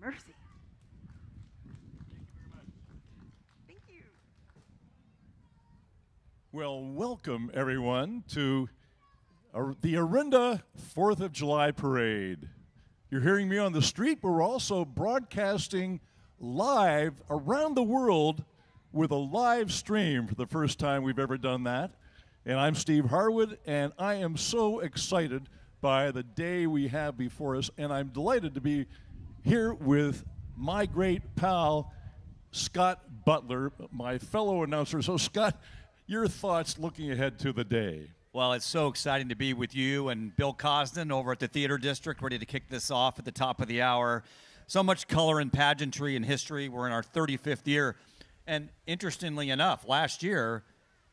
Mercy. Thank you. Well, welcome everyone to the Orinda 4th of July Parade. You're hearing me on the street, but we're also broadcasting live around the world with a live stream for the first time we've ever done that. And I'm Steve Harwood, and I am so excited by the day we have before us, and I'm delighted to be here with my great pal, Scott Butler, my fellow announcer. So, Scott, your thoughts looking ahead to the day? Well, it's so exciting to be with you and Bill Cosden over at the Theater District, ready to kick this off at the top of the hour. So much color and pageantry and history. We're in our 35th year. And interestingly enough, last year,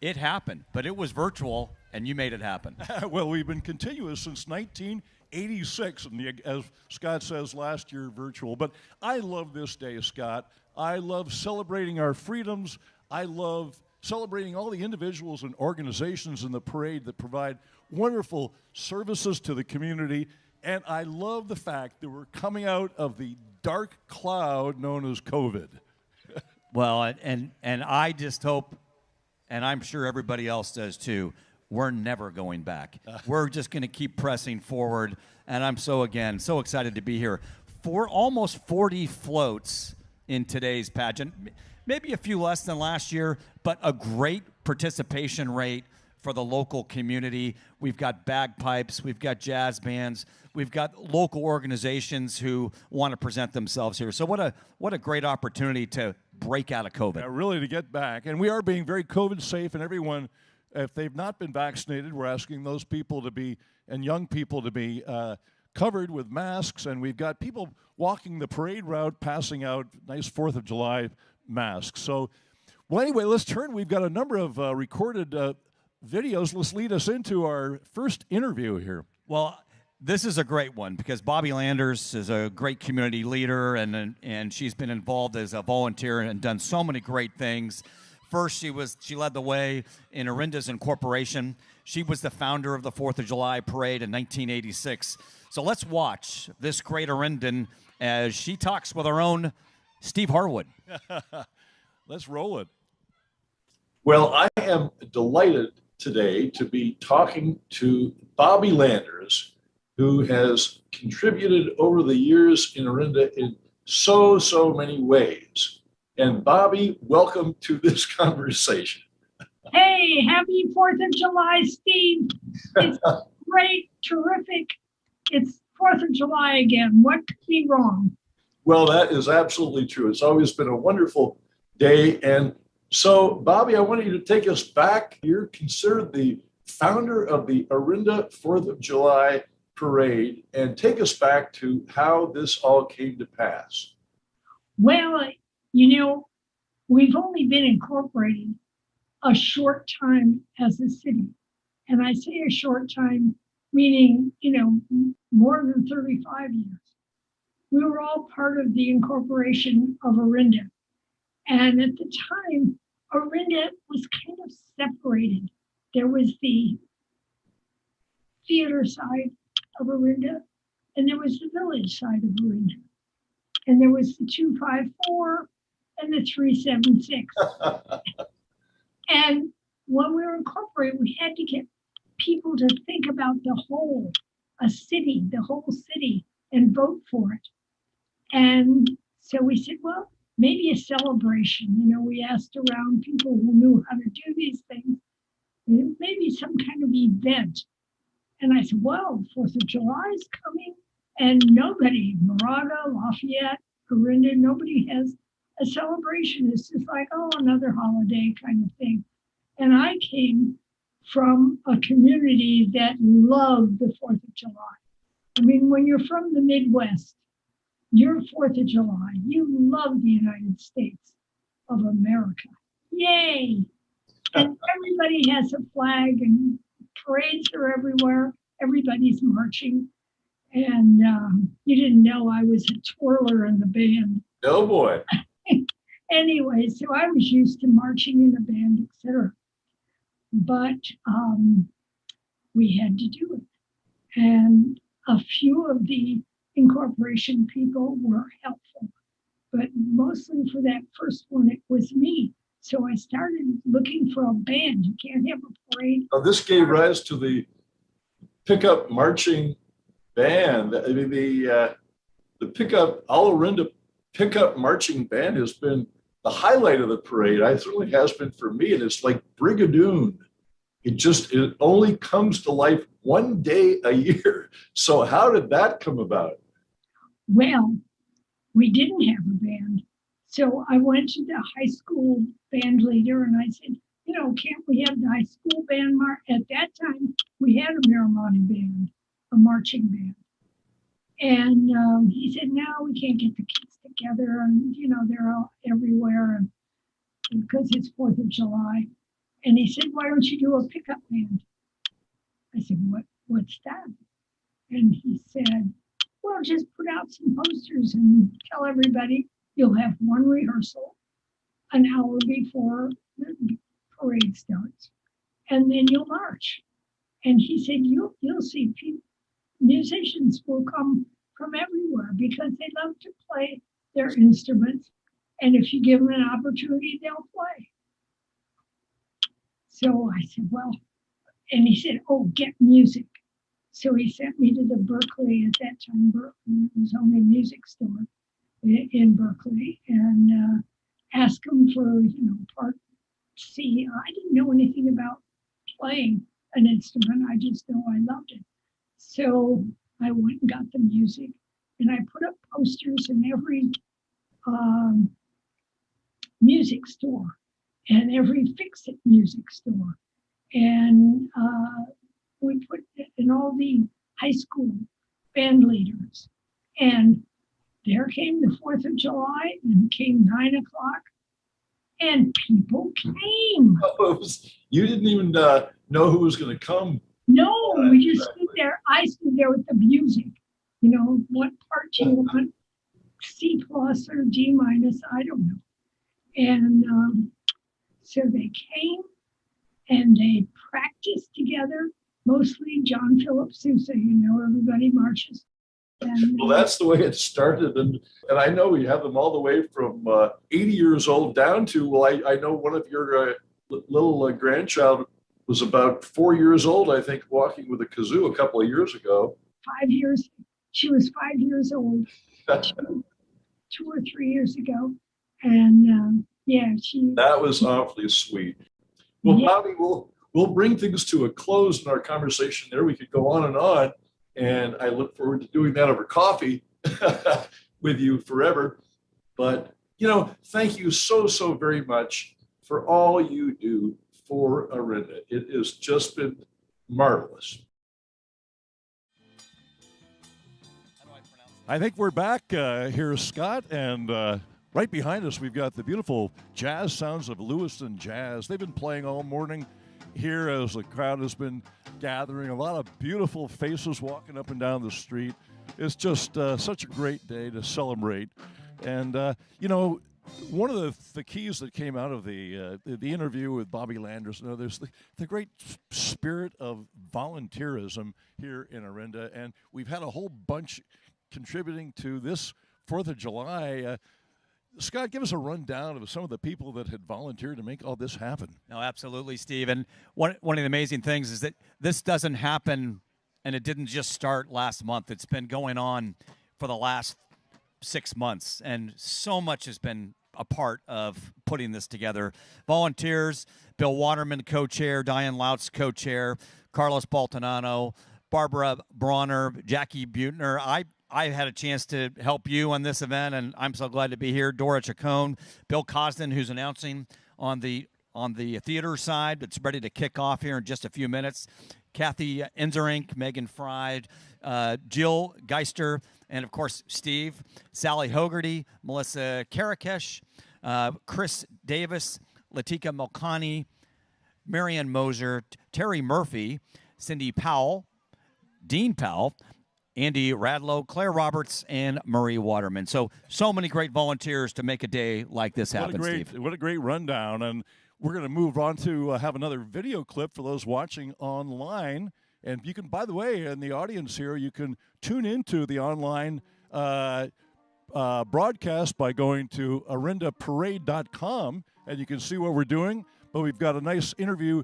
it happened, but it was virtual, and you made it happen. Well, we've been continuous since 1986, and as Scott says, last year virtual. But I love this day, Scott. I love celebrating our freedoms. I love celebrating all the individuals and organizations in the parade that provide wonderful services to the community. And I love the fact that we're coming out of the dark cloud known as COVID. Well, and I just hope, and I'm sure everybody else does too, we're never going back. We're just going to keep pressing forward. And I'm so excited to be here. For almost 40 floats in today's pageant, maybe a few less than last year, but a great participation rate for the local community. We've got bagpipes, we've got jazz bands, we've got local organizations who want to present themselves here. So what a great opportunity to break out of COVID. Yeah, really to get back. And we are being very COVID safe, and everyone, if they've not been vaccinated, we're asking those people to be, and young people to be covered with masks. And we've got people walking the parade route, passing out nice 4th of July masks. So, well, anyway, let's turn. We've got a number of recorded videos. Let's lead us into our first interview here. Well, this is a great one because Bobby Landers is a great community leader, and she's been involved as a volunteer and done so many great things. First, she led the way in Orinda's incorporation. She was the founder of the 4th of July parade in 1986. So let's watch this great Orindan as she talks with our own Steve Harwood. Let's roll it. Well, I am delighted today to be talking to Bobby Landers, who has contributed over the years in Orinda in so many ways. And Bobby, welcome to this conversation. Hey, happy 4th of July, Steve. It's great, terrific. It's 4th of July again. What could be wrong? Well, that is absolutely true. It's always been a wonderful day. And so, Bobby, I want you to take us back. You're considered the founder of the Orinda 4th of July parade, and take us back to how this all came to pass. Well, you know, we've only been incorporated a short time as a city. And I say a short time, meaning, more than 35 years. We were all part of the incorporation of Orinda. And at the time, Orinda was kind of separated. There was the theater side of Orinda, and there was the village side of Orinda. And there was the 254 and the 376. And when we were incorporated, we had to get people to think about the whole city, and vote for it. And so we said, well, maybe a celebration. We asked around people who knew how to do these things, maybe some kind of event. And I said, well, 4th of July is coming, and nobody, Moraga, Lafayette, Orinda, nobody has a celebration. It's just like, oh, another holiday kind of thing. And I came from a community that loved the 4th of July. I mean, when you're from the Midwest, you're 4th of July. You love the United States of America. Yay! And everybody has a flag, and parades are everywhere. Everybody's marching. And you didn't know I was a twirler in the band. Oh, boy. Anyway, so I was used to marching in the band, etc. But we had to do it. And a few of the incorporation people were helpful. But mostly for that first one, it was me. So I started looking for a band. You can't have a parade. Now, this gave rise to the pickup marching band. I mean, the pickup, all Orinda pickup marching band has been the highlight of the parade. It certainly has been for me. And it's like Brigadoon. It only comes to life one day a year. So how did that come about? Well, we didn't have a band. So I went to the high school band leader and I said, can't we have the high school band? At that time, we had a Miramani band, a marching band. And he said, no, we can't get the kids together. And, they're all everywhere because it's 4th of July. And he said, why don't you do a pickup band? I said, what's that? And he said, well, just put out some posters and tell everybody you'll have one rehearsal an hour before the parade starts. And then you'll march. And he said, you'll see musicians will come from everywhere because they love to play their instruments. And if you give them an opportunity, they'll play. So I said, well, and he said, oh, get music. So he sent me to the Berkeley, at that time, Berkeley, it was only a music store in Berkeley, and asked him for, see, I didn't know anything about playing an instrument. I just know I loved it. So I went and got the music, and I put up posters in every um, music store and every fix-it music store. And we put it in all the high school band leaders. And there came the 4th of July, and came 9 o'clock, and people came. You didn't even know who was going to come. No, we just stood there. I stood there with the music. You know, what part do you want? C plus or D minus? I don't know. And so they came and they practiced together, mostly John Philip Sousa, you know, everybody marches. And, Well, that's the way it started. And I know we have them all the way from 80 years old down to, well, I know one of your little grandchild was about 4 years old, I think, walking with a kazoo a couple of years ago. 5 years. She was 5 years old 2 or 3 years ago. And yeah, That was awfully sweet. Well, yeah. Bobby, we'll bring things to a close in our conversation there. We could go on, and I look forward to doing that over coffee with you forever. But, you know, thank you so very much for all you do for Orinda. It has just been marvelous. I think we're back here, Scott, and right behind us we've got the beautiful jazz sounds of Lewiston Jazz. They've been playing all morning here as the crowd has been gathering. A lot of beautiful faces walking up and down the street. It's just such a great day to celebrate. And, you know, one of the keys that came out of the interview with Bobby Landers, you know, there's the great spirit of volunteerism here in Orinda, and we've had a whole bunch contributing to this 4th of July. Scott, give us a rundown of some of the people that had volunteered to make all this happen. No, absolutely, Steve. And one of the amazing things is that this doesn't happen, and it didn't just start last month. It's been going on for the last 6 months, and so much has been a part of putting this together. Volunteers, Bill Waterman, co-chair, Diane Lautz, co-chair, Carlos Baltanano, Barbara Bronner, Jackie Butner. I had a chance to help you on this event, and I'm so glad to be here. Dora Chacon, Bill Cosden, who's announcing on the theater side. It's ready to kick off here in just a few minutes. Kathy Enzerink, Megan Fried, Jill Geister, and, of course, Steve, Sally Hogarty, Melissa Karakesh, Chris Davis, Latika Milkani, Marianne Moser, Terry Murphy, Cindy Powell, Dean Powell, Andy Radlow, Claire Roberts, and Marie Waterman. So many great volunteers to make a day like this happen, Steve. What a great rundown. And we're going to move on to have another video clip for those watching online. And you can, by the way, in the audience here, you can tune into the online broadcast by going to orindaparade.com, and you can see what we're doing. But we've got a nice interview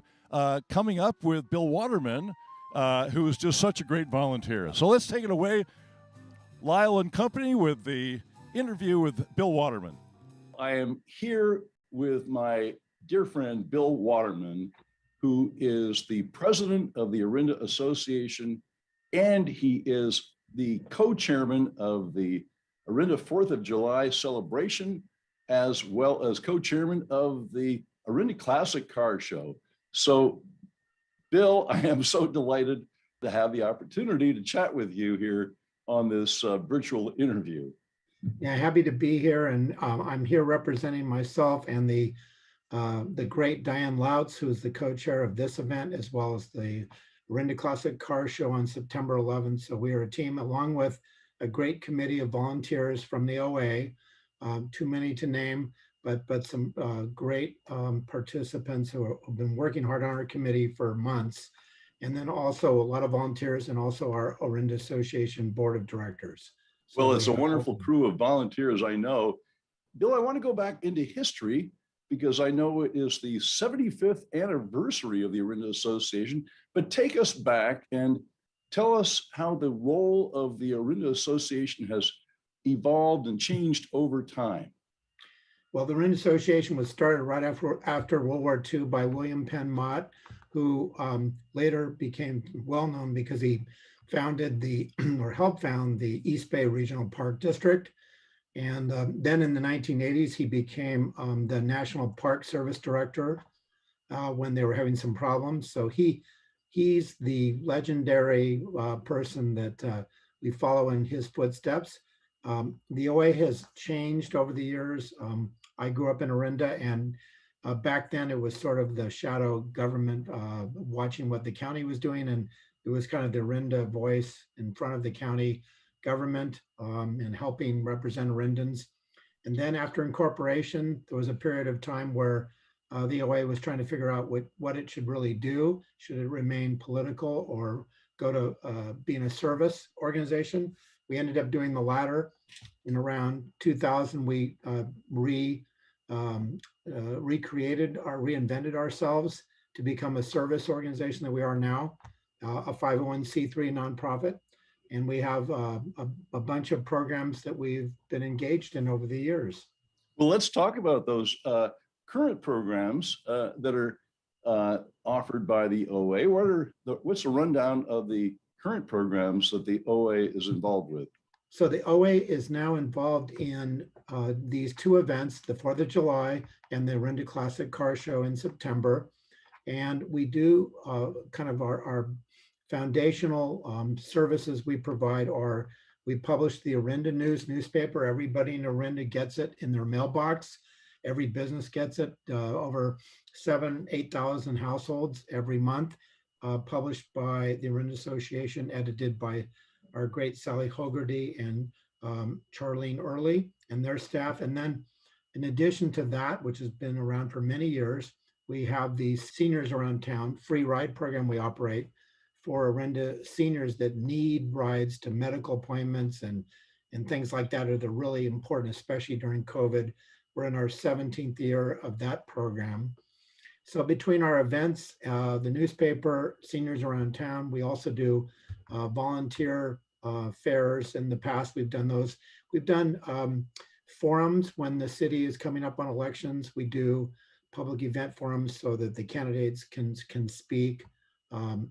coming up with Bill Waterman, who is just such a great volunteer. So let's take it away, Lyle and company, with the interview with Bill Waterman. I am here with my dear friend, Bill Waterman, who is the president of the Orinda Association, and he is the co-chairman of the Orinda 4th of July celebration, as well as co-chairman of the Orinda Classic Car Show. So, Bill, I am so delighted to have the opportunity to chat with you here on this virtual interview. Yeah, happy to be here, and I'm here representing myself and the great Diane Lautz, who is the co-chair of this event, as well as the Orinda Classic Car Show on September 11th. So we are a team, along with a great committee of volunteers from the OA, too many to name, but some great participants who have been working hard on our committee for months. And then also a lot of volunteers, and also our Orinda Association Board of Directors. So well, it's a wonderful crew of volunteers, I know. Bill, I want to go back into history, because I know it is the 75th anniversary of the Orinda Association, but take us back and tell us how the role of the Orinda Association has evolved and changed over time. Well, the Orinda Association was started right after World War II by William Penn Mott, who later became well-known because he founded or helped found the East Bay Regional Park District. And then in the 1980s, he became the National Park Service Director when they were having some problems. So he's the legendary person that we follow in his footsteps. The OA has changed over the years. I grew up in Orinda, and back then it was sort of the shadow government watching what the county was doing, and it was kind of the Orinda voice in front of the county government and helping represent Orindans. And then after incorporation, there was a period of time where the OA was trying to figure out what it should really do. Should it remain political or go to being a service organization? We ended up doing the latter. In around 2000, we reinvented ourselves to become a service organization that we are now, a 501c3 nonprofit. And we have a bunch of programs that we've been engaged in over the years. Well, let's talk about those current programs that are offered by the OA. What's the rundown of the current programs that the OA is involved with? So the OA is now involved in these two events, the 4th of July and the Orinda Classic Car Show in September. And we do kind of our foundational services we provide are, we publish the Orinda News newspaper. Everybody in Orinda gets it in their mailbox. Every business gets it, over 8,000 households every month, published by the Orinda Association, edited by our great Sally Hogarty and Charlene Early and their staff. And then in addition to that, which has been around for many years, we have the Seniors Around Town free ride program we operate for Orinda seniors that need rides to medical appointments and things like that are really important, especially during COVID. We're in our 17th year of that program. So between our events, the newspaper, Seniors Around Town, we also do volunteer fairs. In the past, we've done those. We've done forums when the city is coming up on elections. We do public event forums so that the candidates can speak. And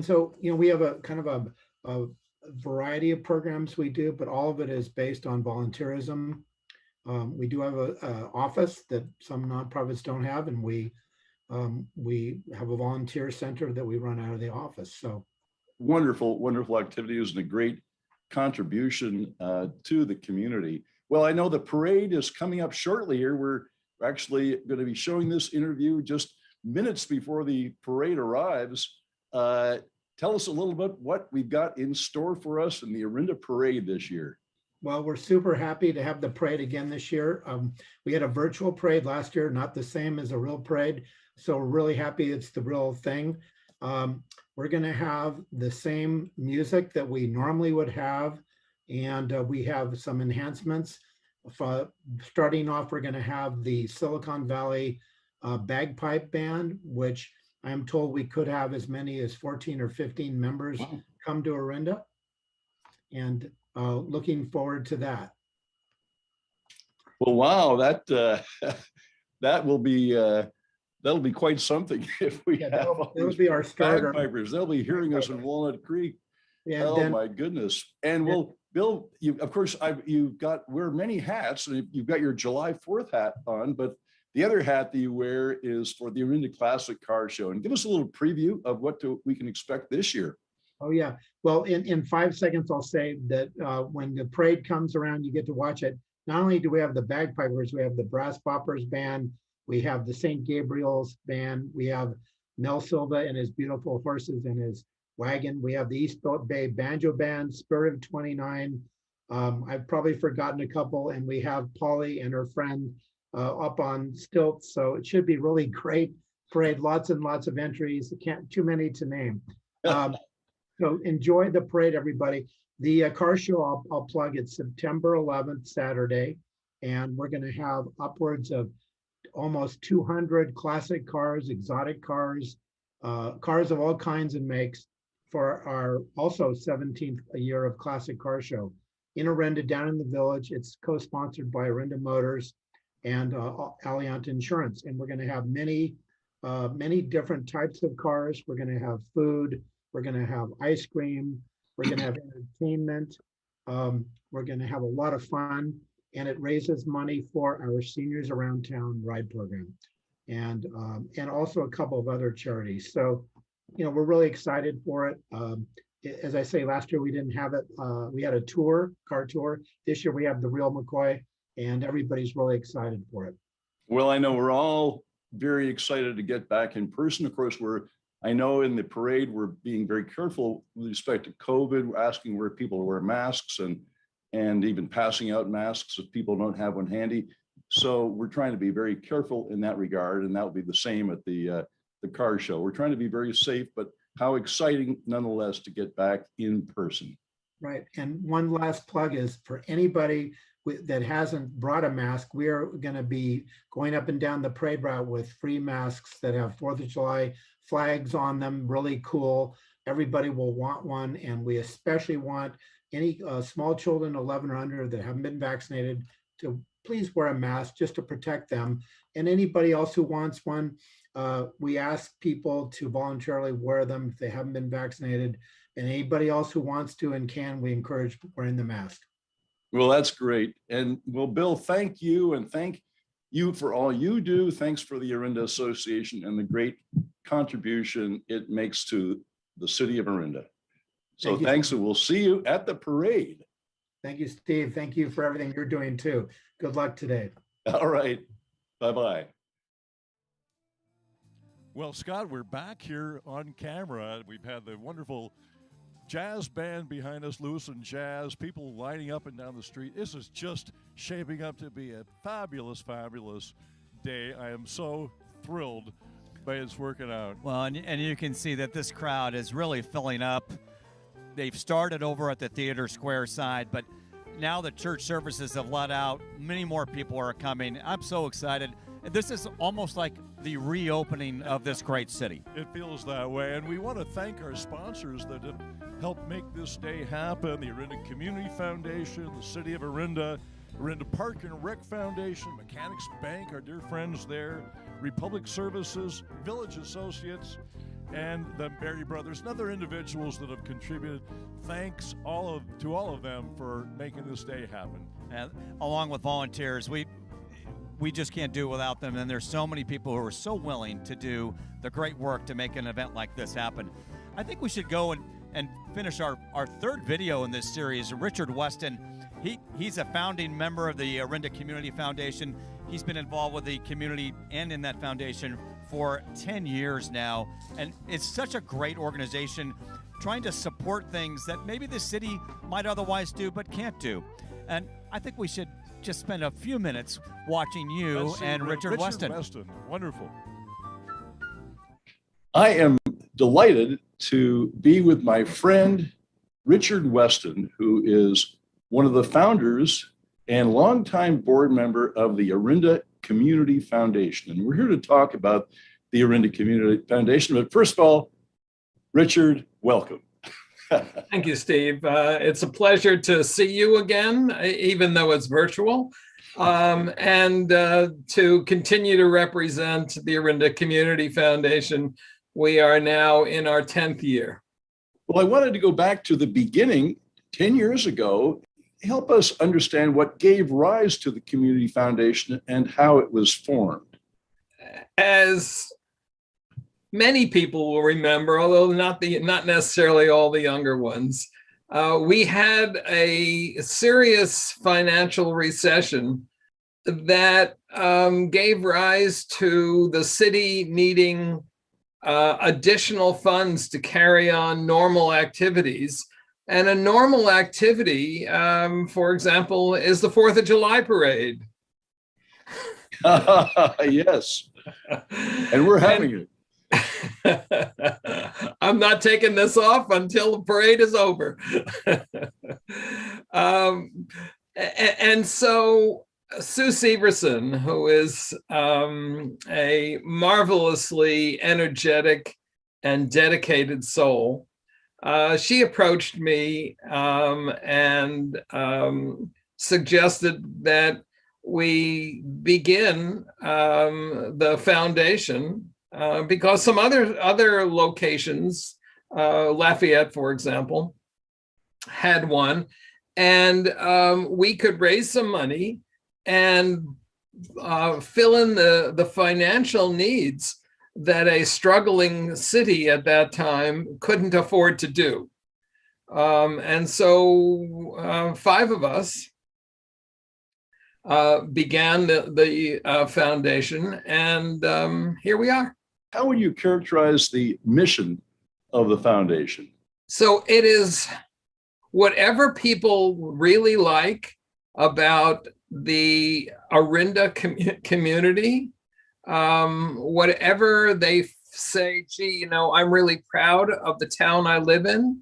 so, we have a kind of a variety of programs we do, but all of it is based on volunteerism. We do have an office that some nonprofits don't have, and we have a volunteer center that we run out of the office. So wonderful activities and a great contribution to the community. Well, I know the parade is coming up shortly here. We're actually going to be showing this interview just minutes before the parade arrives. Tell us a little bit what we've got in store for us in the Orinda Parade this year. Well, we're super happy to have the parade again this year. We had a virtual parade last year, not the same as a real parade. So we're really happy it's the real thing. We're going to have the same music that we normally would have. And we have some enhancements. Starting off, we're going to have the Silicon Valley Bagpipe Band, which I am told we could have as many as 14 or 15 members come to Orinda. And looking forward to that. Well, wow, that will be that'll be quite something if we have that'll be our starter. Bagpipers. They'll be hearing us in Walnut Creek. Yeah, oh my goodness! And well, Bill, of course, you've got wear many hats, and you've got your July 4th hat on, but the other hat that you wear is for the Orinda Classic Car Show. And give us a little preview of what we can expect this year. Oh yeah. Well, in 5 seconds, I'll say that when the parade comes around, you get to watch it. Not only do we have the bagpipers, we have the Brass Boppers band, we have the St. Gabriel's band, we have Mel Silva and his beautiful horses and his wagon. We have the East Bay Banjo Band, Spirit of 29. I've probably forgotten a couple, and we have Polly and her friend up on stilts. So it should be really great parade. Lots and lots of entries. Can't too many to name. So enjoy the parade, everybody. The car show, I'll plug it, September 11th, Saturday, and we're going to have upwards of almost 200 classic cars, exotic cars, cars of all kinds and makes for our also 17th year of Classic Car Show in Orinda, down in the village. It's co-sponsored by Orinda Motors. and Alliant Insurance. And we're going to have many different types of cars. We're going to have food. We're going to have ice cream. We're going to have entertainment. We're going to have a lot of fun, and it raises money for our Seniors Around Town ride program, and also a couple of other charities. So, we're really excited for it. As I say, last year we didn't have it. We had a car tour. This year we have the real McCoy, and everybody's really excited for it. Well, I know we're all very excited to get back in person. Of course, I know in the parade, we're being very careful with respect to COVID. We're asking where people wear masks and even passing out masks if people don't have one handy. So we're trying to be very careful in that regard, and that will be the same at the car show. We're trying to be very safe, but how exciting nonetheless to get back in person. Right. And one last plug is for anybody that hasn't brought a mask, we are going to be going up and down the parade route with free masks that have 4th of July flags on them, really cool. Everybody will want one, and we especially want any small children 11 or under that haven't been vaccinated to please wear a mask just to protect them. And anybody else who wants one, we ask people to voluntarily wear them if they haven't been vaccinated. And anybody else who wants to and can, we encourage wearing the mask. Well, that's great. And well, Bill, thank you, and thank you for all you do. Thanks for the Orinda Association and the great contribution it makes to the city of Orinda. So thanks, and we'll see you at the parade. Thank you, Steve. Thank you for everything you're doing too. Good luck today. All right. Bye-bye. Well, Scott, we're back here on camera. We've had the wonderful jazz band behind us, Lewis and Jazz, people lining up and down the street. This is just shaping up to be a fabulous, fabulous day. I am so thrilled by it's working out. Well, and you can see that this crowd is really filling up. They've started over at the Theater Square side, but now the church services have let out. Many more people are coming. I'm so excited. This is almost like the reopening of this great city. It feels that way, and we want to thank our sponsors that have helped make this day happen: the Orinda Community Foundation, the City of Orinda, Orinda Park and Rec Foundation, Mechanics Bank, our dear friends there, Republic Services, Village Associates, and the Berry Brothers and other individuals that have contributed. Thanks to all of them for making this day happen. And along with volunteers, we just can't do it without them. And there's so many people who are so willing to do the great work to make an event like this happen. I think we should go and finish our third video in this series. Richard Weston, he's a founding member of the Orinda Community Foundation. He's been involved with the community and in that foundation for 10 years now. And it's such a great organization trying to support things that maybe the city might otherwise do but can't do. And I think we should just spend a few minutes watching you and Richard Weston. Wonderful. I am delighted to be with my friend, Richard Weston, who is one of the founders and longtime board member of the Orinda Community Foundation. And we're here to talk about the Orinda Community Foundation. But first of all, Richard, welcome. Thank you, Steve. It's a pleasure to see you again, even though it's virtual, and to continue to represent the Orinda Community Foundation. We are now in our 10th year. Well, I wanted to go back to the beginning, 10 years ago. Help us understand what gave rise to the Community Foundation and how it was formed. As many people will remember, although not necessarily all the younger ones, we had a serious financial recession that gave rise to the city needing additional funds to carry on normal activities. And a normal activity, for example, is the 4th of July parade. Yes, and we're having it. I'm not taking this off until the parade is over. And so Sue Severson, who is a marvelously energetic and dedicated soul, she approached me and suggested that we begin the foundation because some other locations, Lafayette, for example, had one, and we could raise some money and fill in the financial needs that a struggling city at that time couldn't afford to do. And so 5 of us began the foundation, and here we are. How would you characterize the mission of the foundation? So it is whatever people really like about the Orinda community, whatever they say, gee, I'm really proud of the town I live in.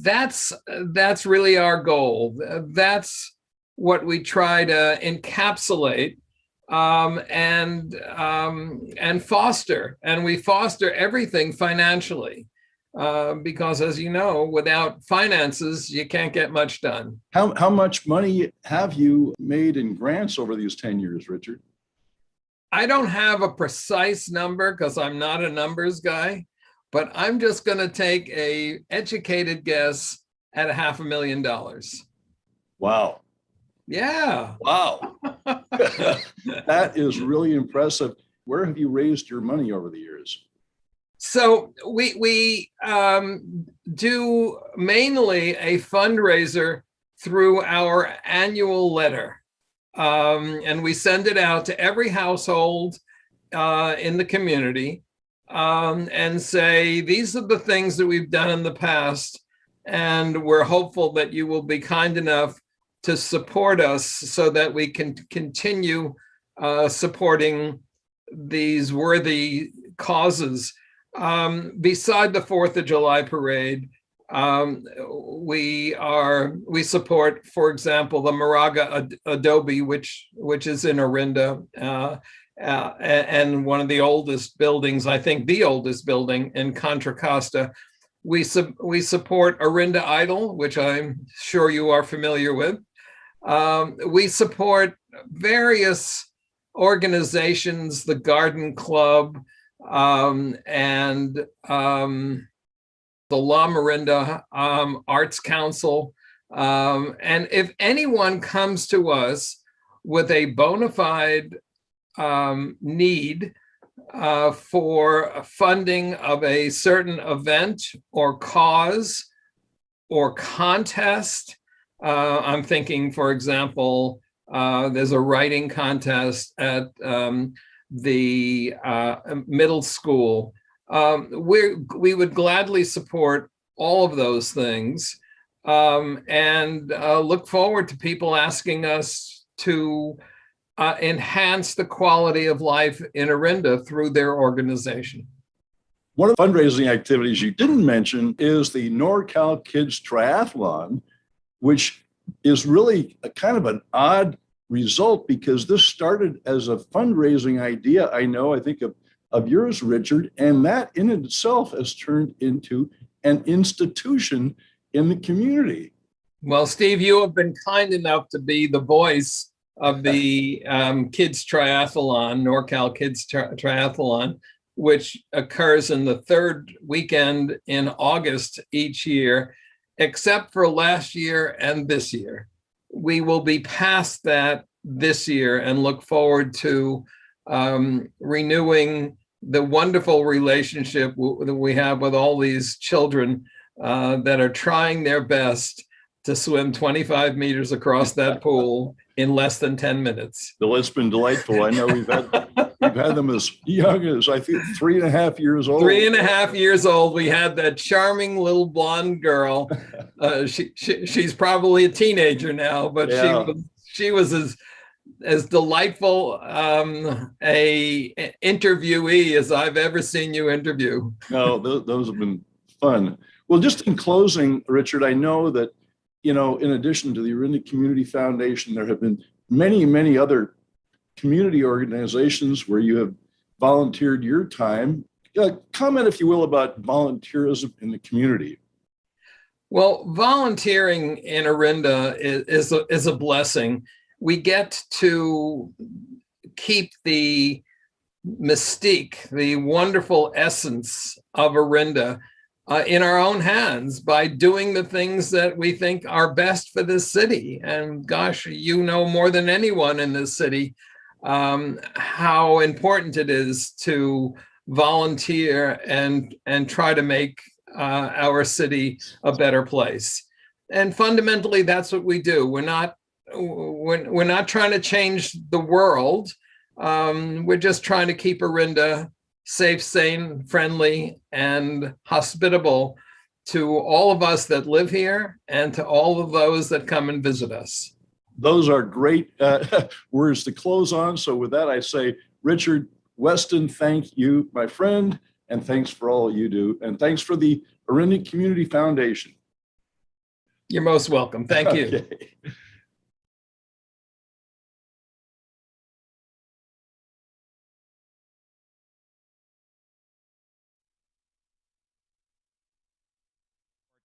That's really our goal. That's what we try to encapsulate and foster. And we foster everything financially. Because as you know, without finances, you can't get much done. How much money have you made in grants over these 10 years, Richard? I don't have a precise number because I'm not a numbers guy, but I'm just going to take a educated guess at $500,000. Wow. Yeah. Wow. That is really impressive. Where have you raised your money over the years? So we do mainly a fundraiser through our annual letter. And we send it out to every household in the community and say, these are the things that we've done in the past. And we're hopeful that you will be kind enough to support us so that we can continue supporting these worthy causes. Beside the 4th of July parade, we support, for example, the Moraga Adobe, which is in Orinda, and one of the oldest buildings, I think the oldest building in Contra Costa. We support Orinda Idol, which I'm sure you are familiar with. We support various organizations, the Garden Club, and the La Morinda Arts Council. And if anyone comes to us with a bona fide need for funding of a certain event or cause or contest, I'm thinking, for example, there's a writing contest at the middle school. We would gladly support all of those things, and look forward to people asking us to enhance the quality of life in Orinda through their organization. One of the fundraising activities you didn't mention is the NorCal Kids Triathlon, which is really a kind of an odd result because this started as a fundraising idea, I think of yours, Richard, and that in itself has turned into an institution in the community. Well, Steve, you have been kind enough to be the voice of the Kids Triathlon, NorCal Kids Triathlon, which occurs in the 3rd weekend in August each year, except for last year and this year. We will be past that this year and look forward to renewing the wonderful relationship that we have with all these children that are trying their best to swim 25 meters across that pool in less than 10 minutes. Well, it's been delightful. I know we've had them as young as, I think, 3.5 years old. 3.5 years old. We had that charming little blonde girl. She's probably a teenager now, but yeah. she was as delightful a interviewee as I've ever seen you interview. No, those have been fun. Well, just in closing, Richard, I know that, in addition to the Orinda Community Foundation, there have been many, many other community organizations where you have volunteered your time. Comment, if you will, about volunteerism in the community. Well, volunteering in Orinda is a blessing. we get to keep the mystique, the wonderful essence of Orinda in our own hands by doing the things that we think are best for this city. And gosh, you know more than anyone in this city how important it is to volunteer and try to make our city a better place. And fundamentally, that's what we do. We're not trying to change the world. We're just trying to keep Orinda safe, sane, friendly, and hospitable to all of us that live here and to all of those that come and visit us. Those are great words to close on. So with that, I say, Richard Weston, thank you, my friend, and thanks for all you do. And thanks for the Orinda Community Foundation. You're most welcome. Thank you. Okay.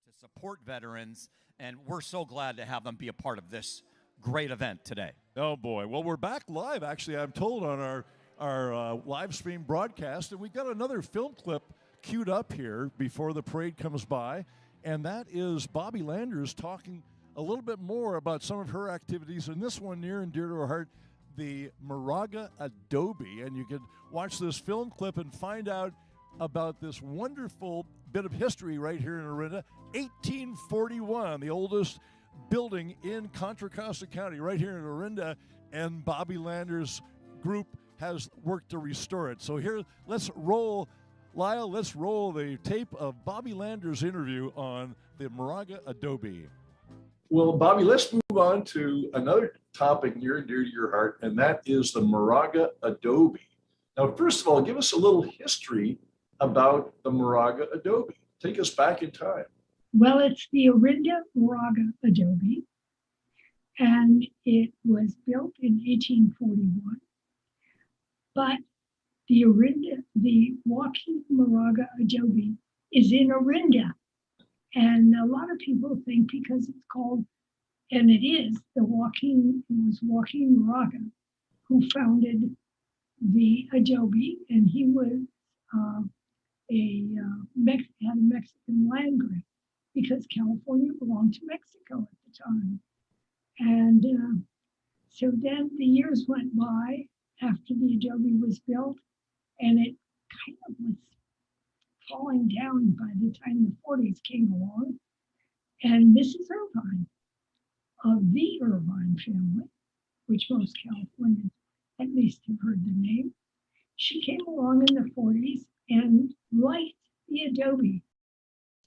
To support veterans, and we're so glad to have them be a part of this great event today. Oh boy. Well, we're back live, actually, I'm told, on our live stream broadcast, and we've got another film clip queued up here before the parade comes by, and that is Bobby Landers talking a little bit more about some of her activities, and this one near and dear to her heart, the Moraga Adobe. And you can watch this film clip and find out about this wonderful bit of history right here in Orinda. 1841, the oldest building in Contra Costa County, right here in Orinda, and Bobby Landers' group has worked to restore it. So here, let's roll, Lyle, let's roll the tape of Bobby Landers' interview on the Moraga Adobe. Well, Bobby, let's move on to another topic near and dear to your heart, and that is the Moraga Adobe. Now, first of all, give us a little history about the Moraga Adobe. Take us back in time. Well, it's the Orinda Moraga Adobe, and it was built in 1841. But the Joaquin Moraga Adobe is in Orinda. And a lot of people think because it's called, and it is, it was Joaquin Moraga who founded the Adobe, and he was had a Mexican land grant because California belonged to Mexico at the time. And so then the years went by after the Adobe was built, and it kind of was falling down by the time the 40s came along. And Mrs. Irvine of the Irvine family, which most Californians at least have heard the name, she came along in the 40s and liked the Adobe.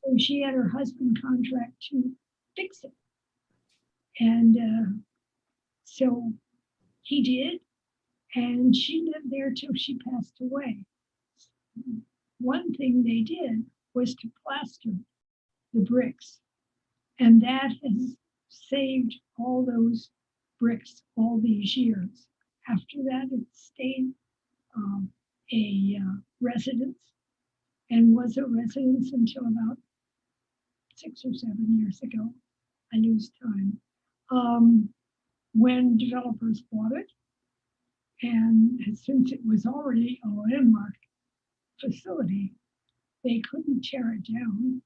So she had her husband contract to fix it. And so he did, and she lived there till she passed away. One thing they did was to plaster the bricks, and that has saved all those bricks all these years. After that, it stayed a residence and was a residence until about 6 or 7 years ago. I lose time. When developers bought it, and since it was already a landmark facility, they couldn't tear it down.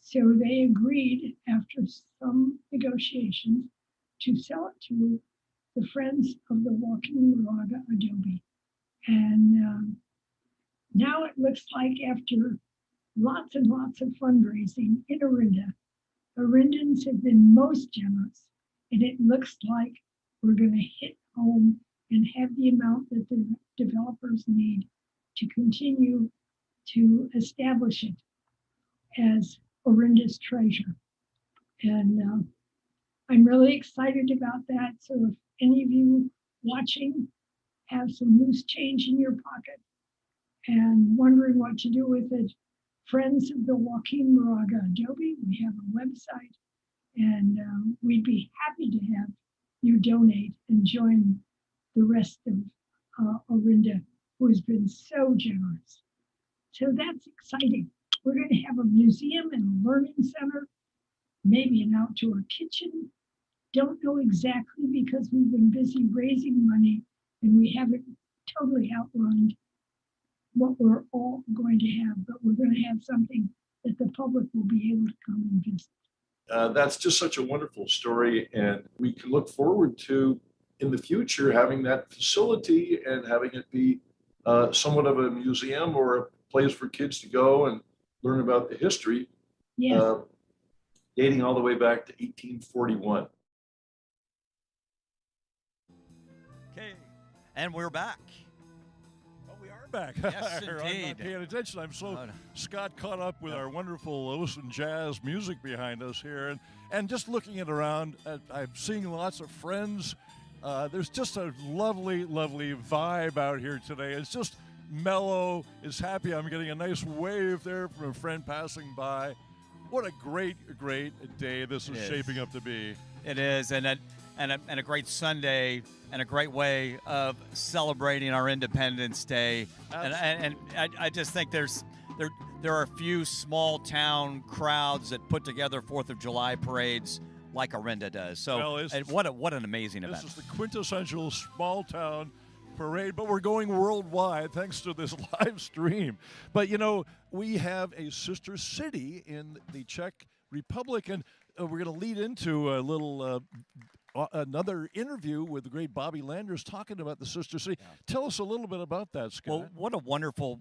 So they agreed, after some negotiations, to sell it to the Friends of the Joaquin Moraga Adobe. And now it looks like, after lots and lots of fundraising in Orinda, Orindans have been most generous, and it looks like we're going to hit home and have the amount that the developers need to continue to establish it as Orinda's treasure. And I'm really excited about that. So if any of you watching have some loose change in your pocket and wondering what to do with it, Friends of the Joaquin Moraga Adobe, we have a website, and we'd be happy to have you donate and join the rest of Orinda, who has been so generous. So that's exciting. We're going to have a museum and a learning center, maybe an outdoor kitchen, Don't know exactly because we've been busy raising money and we haven't totally outlined what we're all going to have, but we're going to have something that the public will be able to come and visit. That's just such a wonderful story, and we can look forward to in the future having that facility and having it be somewhat of a museum or a place for kids to go and learn about the history, Yes. dating all the way back to 1841. Okay, and we're back. Oh, we are back. Yes, I'm not indeed. paying attention. I'm so Scott caught up with our wonderful ocean jazz music behind us here, and just looking it around, I'm seeing lots of friends. There's just a lovely, lovely vibe out here today. It's just mellow. It's happy. I'm getting a nice wave there from a friend passing by. What a great, great day this is shaping up to be. It is, and a great Sunday, and a great way of celebrating our Independence Day. And I just think there are a few small town crowds that put together 4th of July parades like Orinda does. So what an amazing event. This is the quintessential small town parade, but we're going worldwide thanks to this live stream. But you know, we have a sister city in the Czech Republic, and we're going to lead into a little another interview with the great Bobby Landers talking about the sister city. Yeah. Tell us a little bit about that, Scott. Well, what a wonderful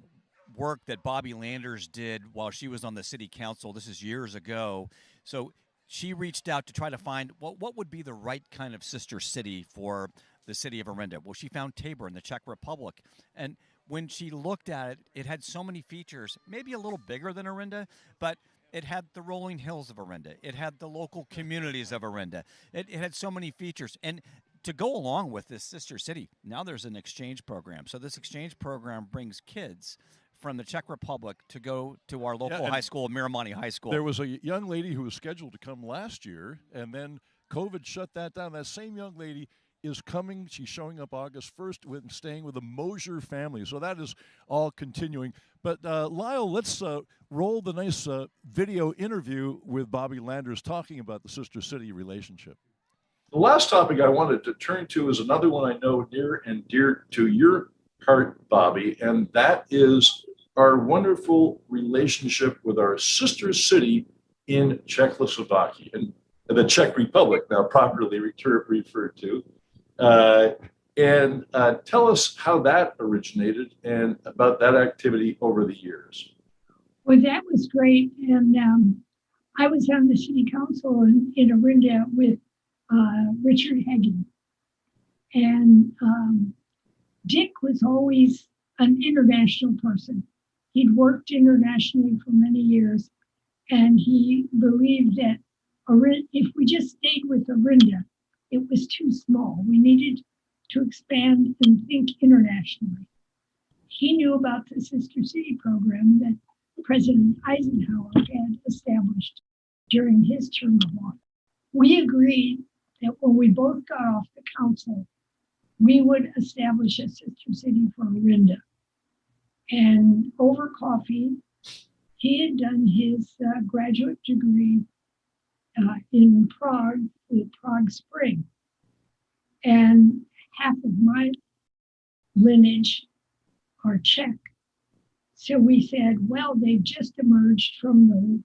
work that Bobby Landers did while she was on the city council. This is years ago. So she reached out to try to find what would be the right kind of sister city for the city of Orinda. Well, she found Tabor in the Czech Republic. And when she looked at it, it had so many features, maybe a little bigger than Orinda, but it had the rolling hills of Orinda. It had the local communities of Orinda. It had so many features. And to go along with this sister city, now there's an exchange program. So this exchange program brings kids from the Czech Republic to go to our local high school, Miramonte High School. There was a young lady who was scheduled to come last year, and then COVID shut that down. That same young lady is coming. She's showing up August 1st staying with the Mosier family. So that is all continuing. But Lyle, let's roll the nice video interview with Bobby Landers talking about the sister city relationship. The last topic I wanted to turn to is another one I know near and dear to your heart, Bobby, and that is our wonderful relationship with our sister city in Czechoslovakia, and the Czech Republic, now properly referred to. And tell us how that originated and about that activity over the years. Well, that was great. And I was on the city council in Orinda with Richard Hagen. And Dick was always an international person. He'd worked internationally for many years, and he believed that if we just stayed with Orinda, it was too small. We needed to expand and think internationally. He knew about the Sister City program that President Eisenhower had established during his term of office. We agreed that when we both got off the council, we would establish a sister city for Orinda. And over coffee, he had done his graduate degree in Prague, the Prague Spring. And half of my lineage are Czech. So we said, well, they've just emerged from the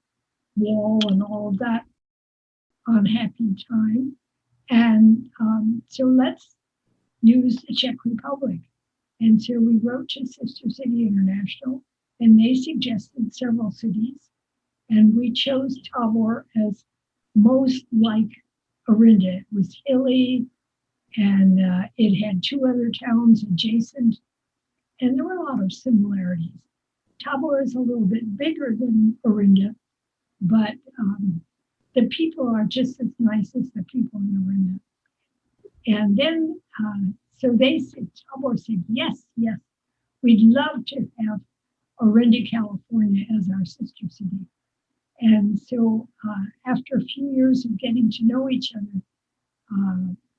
wall and all of that unhappy time. And so let's use the Czech Republic. And so we wrote to Sister City International, and they suggested several cities. And we chose Tabor as most like Orinda. It was hilly, and it had two other towns adjacent, and there were a lot of similarities. Tabor is a little bit bigger than Orinda, but the people are just as nice as the people in Orinda. And then, so they said, Tabor said, yes, we'd love to have Orinda, California as our sister city. And so after a few years of getting to know each other,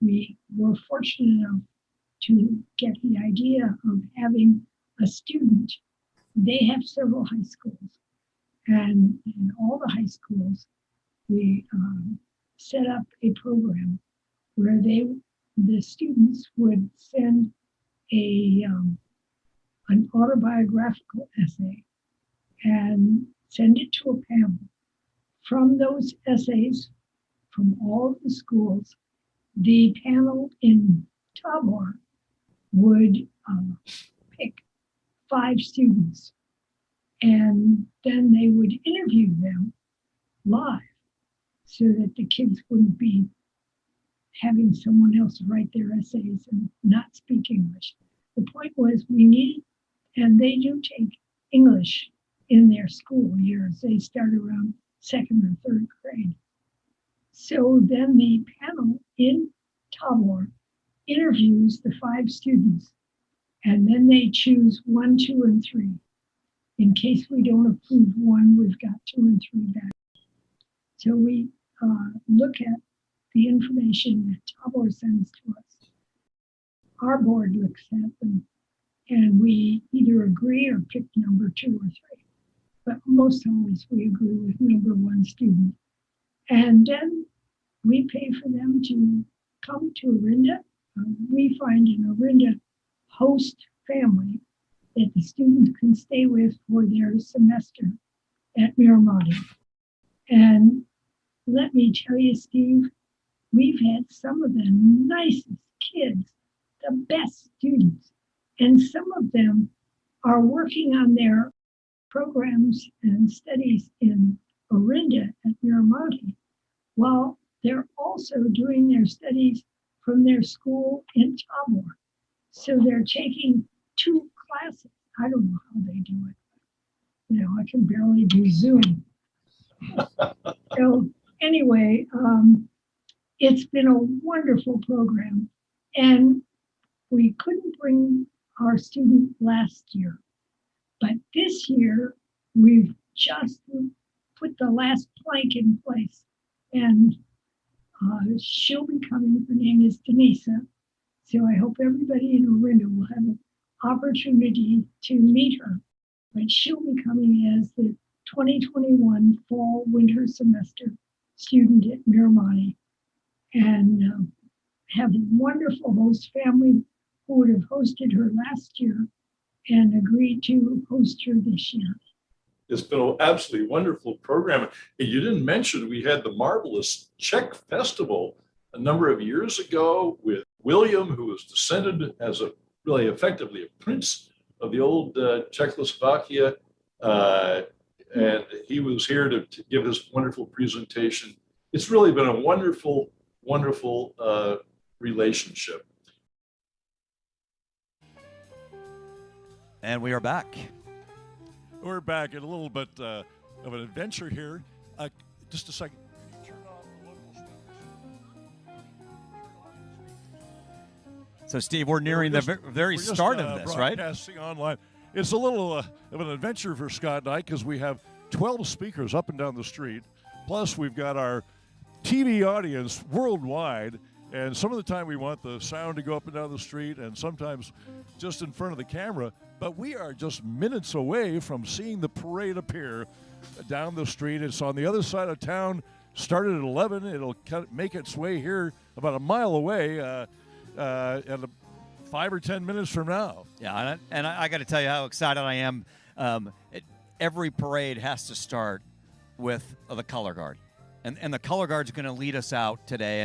we were fortunate enough to get the idea of having a student. They have several high schools, and in all the high schools, we set up a program where the students would send an autobiographical essay and send it to a panel. From those essays from all of the schools, the panel in Tabor would pick 5 students, and then they would interview them live so that the kids wouldn't be having someone else write their essays and not speak English. The point was we needed, and they do take English in their school years. They start around 2nd or 3rd grade. So then the panel in Tabor interviews the 5 students, and then they choose 1, 2, and 3. In case we don't approve 1, we've got 2 and 3 back. So we look at the information that Tabor sends to us. Our board looks at them, and we either agree or pick number 2 or 3. But most always we agree with number 1 student. And then we pay for them to come to Orinda. We find an Orinda host family that the students can stay with for their semester at Miramati. And let me tell you, Steve, we've had some of the nicest kids, the best students, and some of them are working on their programs and studies in Orinda at Miramati, while they're also doing their studies from their school in Tabor. So they're taking 2 classes. I don't know how they do it. You know, I can barely do Zoom. So anyway, it's been a wonderful program. And we couldn't bring our student last year. But this year, we've just put the last plank in place. And she'll be coming. Her name is Denisa. So I hope everybody in Orinda will have an opportunity to meet her. But she'll be coming as the 2021 fall-winter semester student at Miramati, and have a wonderful host family who would have hosted her last year and agreed to host her this year. It's been an absolutely wonderful program. You didn't mention we had the marvelous Czech Festival a number of years ago with William, who was descended as a really effectively a prince of the old Czechoslovakia. And he was here to give this wonderful presentation. It's really been a wonderful, wonderful relationship. And we are back. We're back in a little bit of an adventure here. Just a second. Turn off the local speakers. So, Steve, we're nearing the very start of this, right? Broadcasting online. It's a little of an adventure for Scott and I because we have 12 speakers up and down the street. Plus, we've got our TV audience worldwide. And some of the time we want the sound to go up and down the street and sometimes just in front of the camera. But we are just minutes away from seeing the parade appear down the street. It's on the other side of town. Started at 11. It'll make its way here about a mile away at 5 or 10 minutes from now. Yeah, and I got to tell you how excited I am. Every parade has to start with the color guard. And the color guard's going to lead us out today.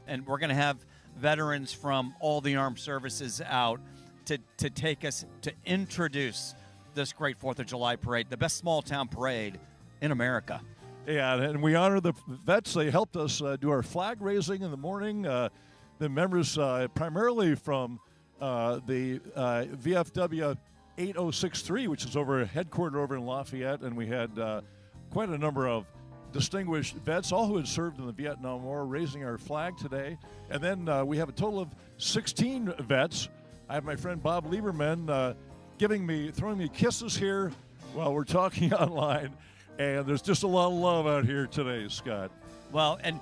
And we're going to have veterans from all the armed services out to take us to introduce this great 4th of July parade, the best small town parade in America. Yeah, and we honor the vets. They helped us do our flag raising in the morning. The members primarily from the VFW 8063, which is headquartered over in Lafayette, and we had quite a number of distinguished vets, all who had served in the Vietnam War, raising our flag today. And then we have a total of 16 vets. I have my friend Bob Lieberman throwing me kisses here while we're talking online. And there's just a lot of love out here today, Scott. Well, and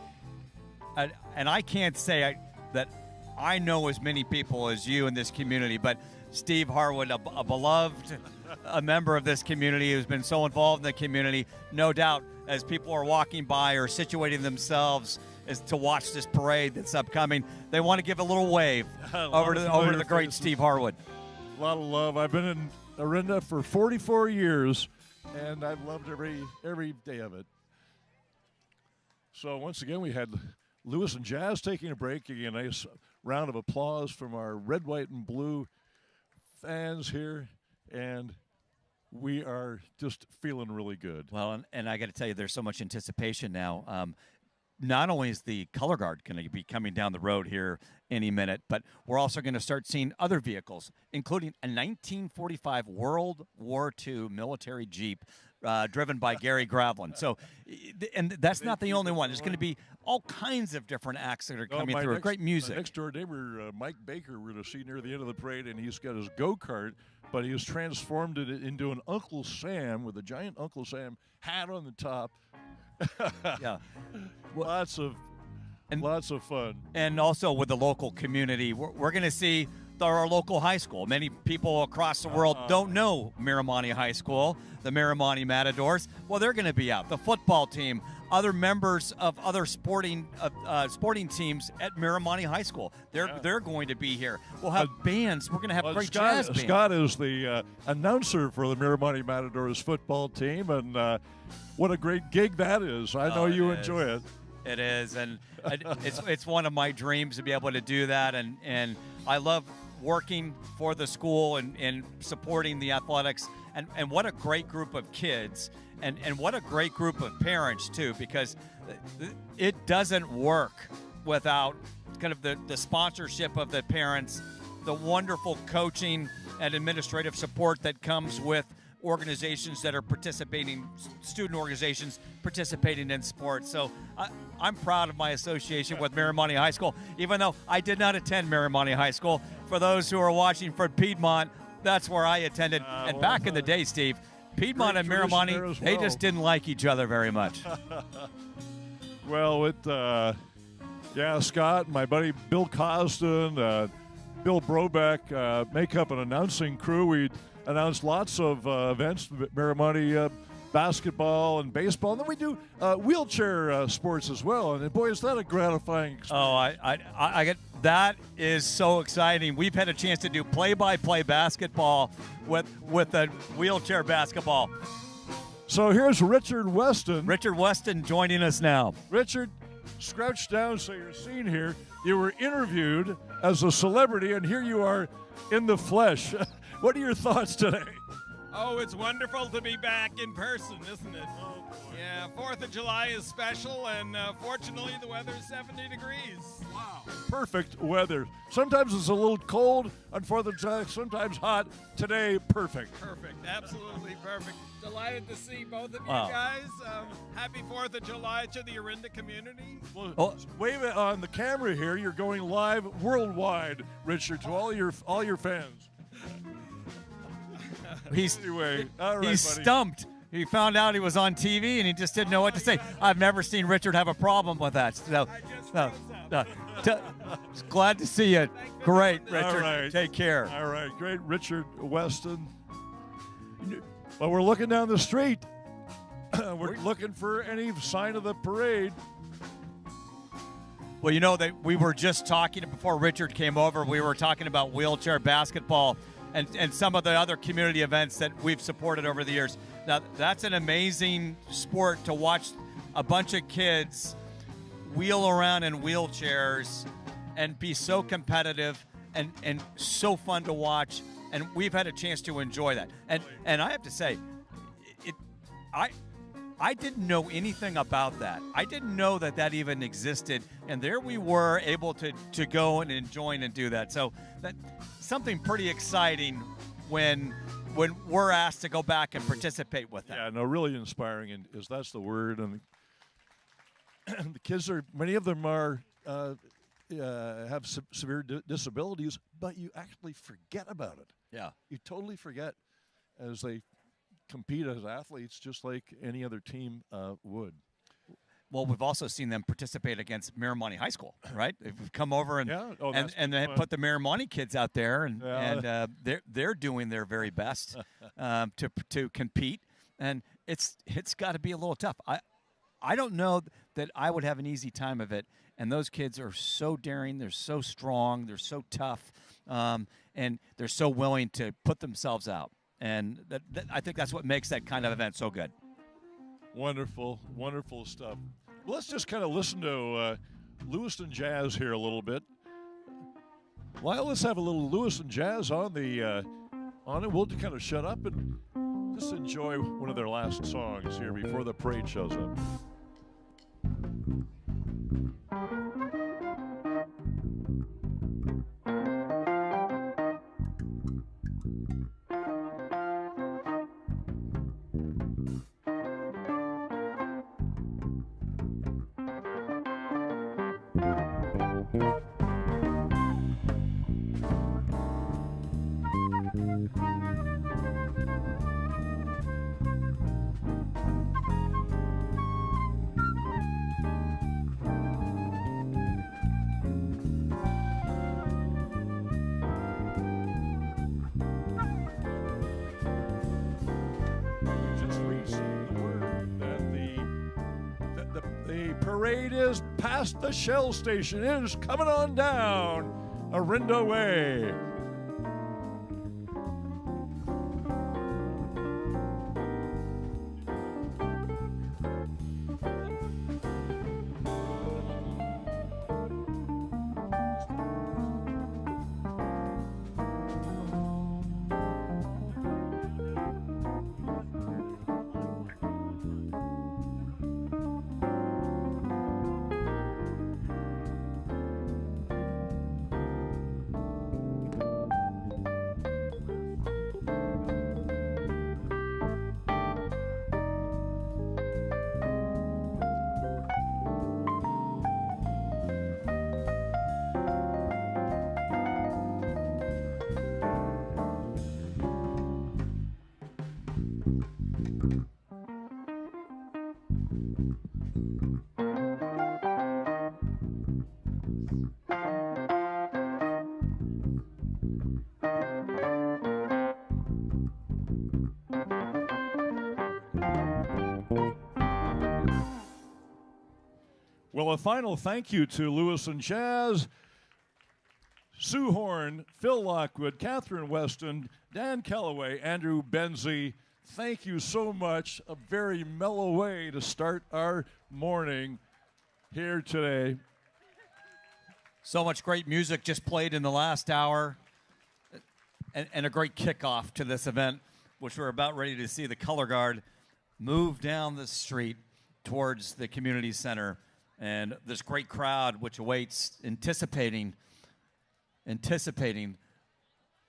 I can't say that I know as many people as you in this community, but Steve Harwood, a beloved a member of this community who's been so involved in the community, no doubt, as people are walking by or situating themselves is to watch this parade that's upcoming. They want to give a little wave over to the great Steve Harwood. A lot of love. I've been in Orinda for 44 years, and I've loved every day of it. So once again, we had Lewis and Jazz taking a break. Getting a nice round of applause from our red, white, and blue fans here, and we are just feeling really good. Well, and I got to tell you, there's so much anticipation now. Not only is the color guard going to be coming down the road here any minute, but we're also going to start seeing other vehicles, including a 1945 World War II military Jeep driven by Gary Gravlin. So, and that's not the only one. There's going to be all kinds of different acts that are coming through. Great music. My next door neighbor, Mike Baker, we're going to see near the end of the parade, and he's got his go-kart, but he has transformed it into an Uncle Sam with a giant Uncle Sam hat on the top. Yeah. Lots of fun. And also with the local community, we're going to see our local high school. Many people across the world don't know Miramonte High School, the Miramonte Matadors. Well, they're going to be out. The football team, other members of other sporting teams at Miramonte High School. They're going to be here. We'll have bands. We're going to have great jazz bands. Scott is the announcer for the Miramonte Matadors football team, and what a great gig that is. I know you enjoy it. It is, and it's one of my dreams to be able to do that, and I love working for the school and supporting the athletics, and what a great group of kids, and what a great group of parents too, because it doesn't work without kind of the sponsorship of the parents, the wonderful coaching and administrative support that comes with organizations that are participating, student organizations participating in sports. So I'm proud of my association with Miramonte High School, even though I did not attend Miramonte High School. For those who are watching from Piedmont, that's where I attended. And back in the day, Steve, Piedmont and Miramonte, they just didn't like each other very much. Well, Scott, my buddy Bill Cosden, Bill Brobeck make up an announcing crew. We announced lots of events, Miramonte basketball and baseball, and then we do wheelchair sports as well. And boy, is that a gratifying experience. Oh, I get that is so exciting. We've had a chance to do play-by-play basketball with a wheelchair basketball. So here's Richard Weston. Richard Weston joining us now. Richard, scrouch down so you're seen here. You were interviewed as a celebrity, and here you are in the flesh. What are your thoughts today? Oh, it's wonderful to be back in person, isn't it? Yeah, 4th of July is special, and fortunately the weather's 70 degrees. Wow. Perfect weather. Sometimes it's a little cold on 4th of July, sometimes hot. Today, perfect. Perfect, absolutely perfect. Delighted to see both of you guys. Happy 4th of July to the Orinda community. Well, wave it on the camera here. You're going live worldwide, Richard, to all your fans. He's buddy. stumped. He found out he was on TV and he just didn't know what to say. I've never seen Richard have a problem with that. So, glad to see you. Great, Richard. All right. Take care. All right, great, Richard Weston. Well, we're looking down the street. We're looking for any sign of the parade. Well, you know that we were just talking before Richard came over. We were talking about wheelchair basketball and some of the other community events that we've supported over the years. Now, that's an amazing sport to watch a bunch of kids wheel around in wheelchairs and be so competitive and so fun to watch. And we've had a chance to enjoy that. And I have to say, I didn't know anything about that. I didn't know that even existed. And there we were able to go and enjoy and do that. So that's something pretty exciting when we're asked to go back and participate with that. Yeah, no, really inspiring, and that's the word. And the kids many of them are have severe disabilities, but you actually forget about it. Yeah, you totally forget as they compete as athletes, just like any other team would. Well, we've also seen them participate against Miramonte High School, right? They've come over and they put the Miramonte kids out there, and they're doing their very best to compete, and it's got to be a little tough. I don't know that I would have an easy time of it. And those kids are so daring, they're so strong, they're so tough, and they're so willing to put themselves out. And I think that's what makes that kind of event so good. Wonderful, wonderful stuff. Well, let's just kind of listen to Lewiston Jazz here a little bit. Well, let's have a little Lewiston Jazz on it. We'll kind of shut up and just enjoy one of their last songs here before the parade shows up. Parade is past the Shell station. It is coming on down Orinda Way. Well, a final thank you to Lewiston Jazz, Sue Horn, Phil Lockwood, Catherine Weston, Dan Calloway, Andrew Benzie. Thank you so much. A very mellow way to start our morning here today. So much great music just played in the last hour, and a great kickoff to this event, which we're about ready to see the color guard move down the street towards the community center. And this great crowd which awaits, anticipating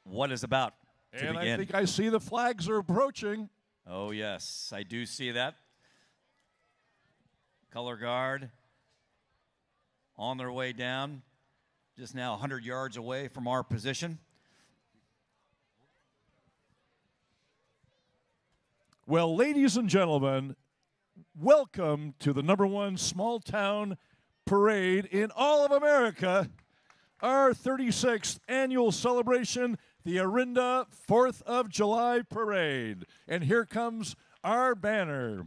what is about to begin. I think I see the flags are approaching. Oh, yes, I do see that. Color guard on their way down, just now 100 yards away from our position. Well, ladies and gentlemen, welcome to the #1 small town parade in all of America, our 36th annual celebration, the Orinda 4th of July Parade. And here comes our banner.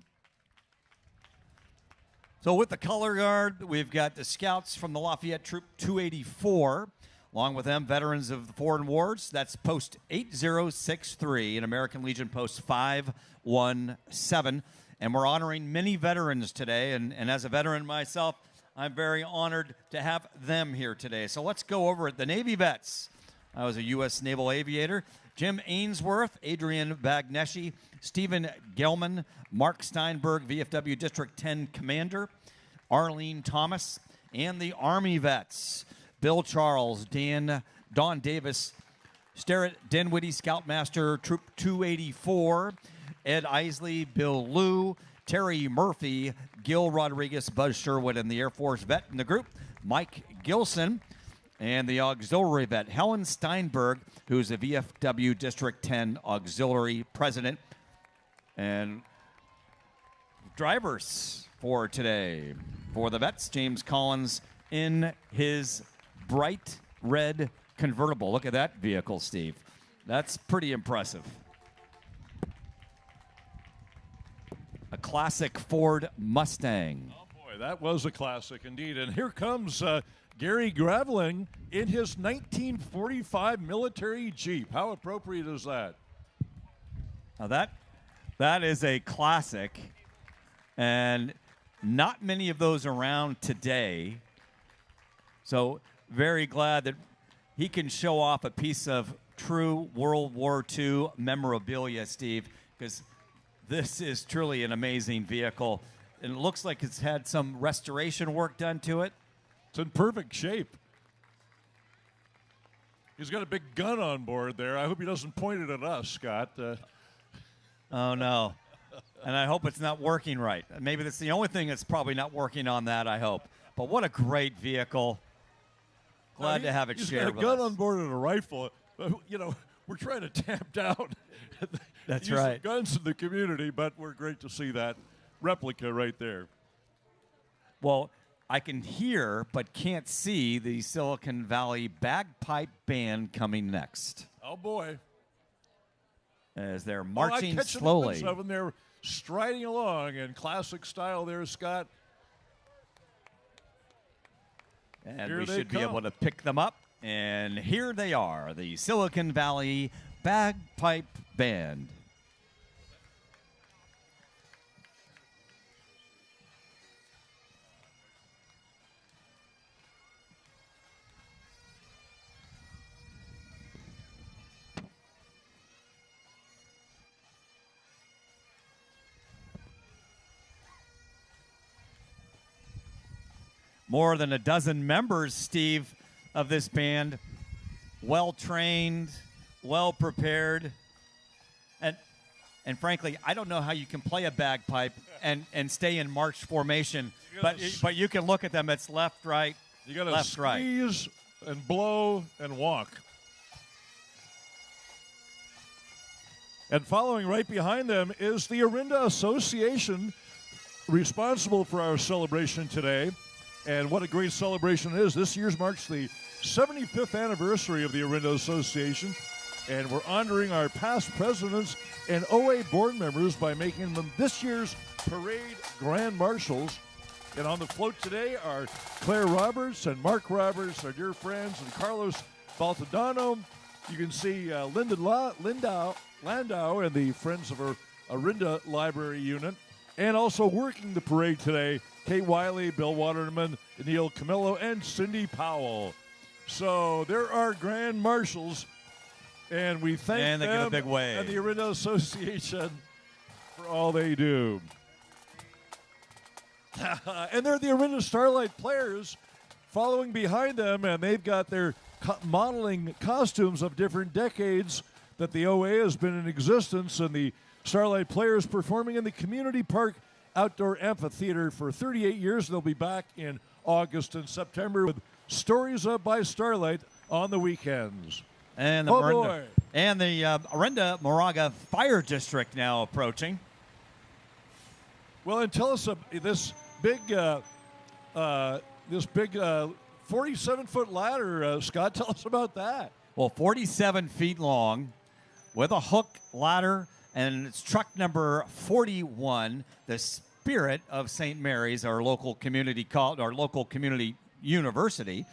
So with the color guard, we've got the Scouts from the Lafayette Troop 284. Along with them, veterans of the foreign wars. That's Post 8063 and American Legion Post 517. And we're honoring many veterans today. And as a veteran myself, I'm very honored to have them here today. So let's go over it. The Navy vets. I was a U.S. Naval aviator. Jim Ainsworth, Adrian Bagneshi, Stephen Gelman, Mark Steinberg, VFW District 10 Commander, Arlene Thomas, and the Army vets. Bill Charles, Don Davis, Sterrett Dinwiddie, Scoutmaster, Troop 284, Ed Isley, Bill Liu, Terry Murphy, Gil Rodriguez, Buzz Sherwood, and the Air Force vet in the group, Mike Gilson, and the auxiliary vet, Helen Steinberg, who's the VFW District 10 Auxiliary President. And drivers for today, for the vets, James Collins in his bright red convertible. Look at that vehicle, Steve. That's pretty impressive. A classic Ford Mustang. Oh boy, that was a classic indeed. And here comes Gary Graveling in his 1945 military Jeep. How appropriate is that? Now that is a classic, and not many of those around today. So very glad that he can show off a piece of true World War II memorabilia, Steve, because this is truly an amazing vehicle. And it looks like it's had some restoration work done to it. It's in perfect shape. He's got a big gun on board there. I hope he doesn't point it at us, Scott. Oh, no. And I hope it's not working right. Maybe that's the only thing that's probably not working on that, I hope. But what a great vehicle. Glad to have it shared with us. He's got a gun on board and a rifle. You know, we're trying to tamp down That's use right. of guns in the community, but we're great to see that replica right there. Well, I can hear but can't see the Silicon Valley Bagpipe Band coming next. Oh, boy. As they're I marching catch a slowly. glimpse of them. They're striding along in classic style there, Scott. And Here we they should be come. able to pick them up. And here they are, the Silicon Valley Bagpipe Band. More than a dozen members, Steve, of this band. Well-trained, well-prepared. And frankly, I don't know how you can play a bagpipe and stay in march formation, but you can look at them. It's left, right, You got to left, right. squeeze and blow and walk. And following right behind them is the Orinda Association, responsible for our celebration today. And what a great celebration it is. This year's marks the 75th anniversary of the Orinda Association. And we're honoring our past presidents and OA board members by making them this year's parade grand marshals. And on the float today are Claire Roberts and Mark Roberts, our dear friends, and Carlos Baltadano. You can see Linda Landau and the Friends of our Orinda Library Unit. And also working the parade today, Kate Wiley, Bill Waterman, Neil Camillo, and Cindy Powell. So there are grand marshals, and we thank And they them get a big wave. and the Orinda Association for all they do. And they're the Orinda Starlight Players following behind them, and they've got their modeling costumes of different decades that the OA has been in existence, and the Starlight Players performing in the Community Park Outdoor Amphitheater for 38 years. They'll be back in August and September with Stories Up by Starlight on the weekends. And the boy. and the Orinda Moraga Fire District now approaching. Well, and tell us this big 47-foot ladder, Scott. Tell us about that. Well, 47 feet long with a hook ladder, and it's truck number 41, the Spirit of St. Mary's, our local community university.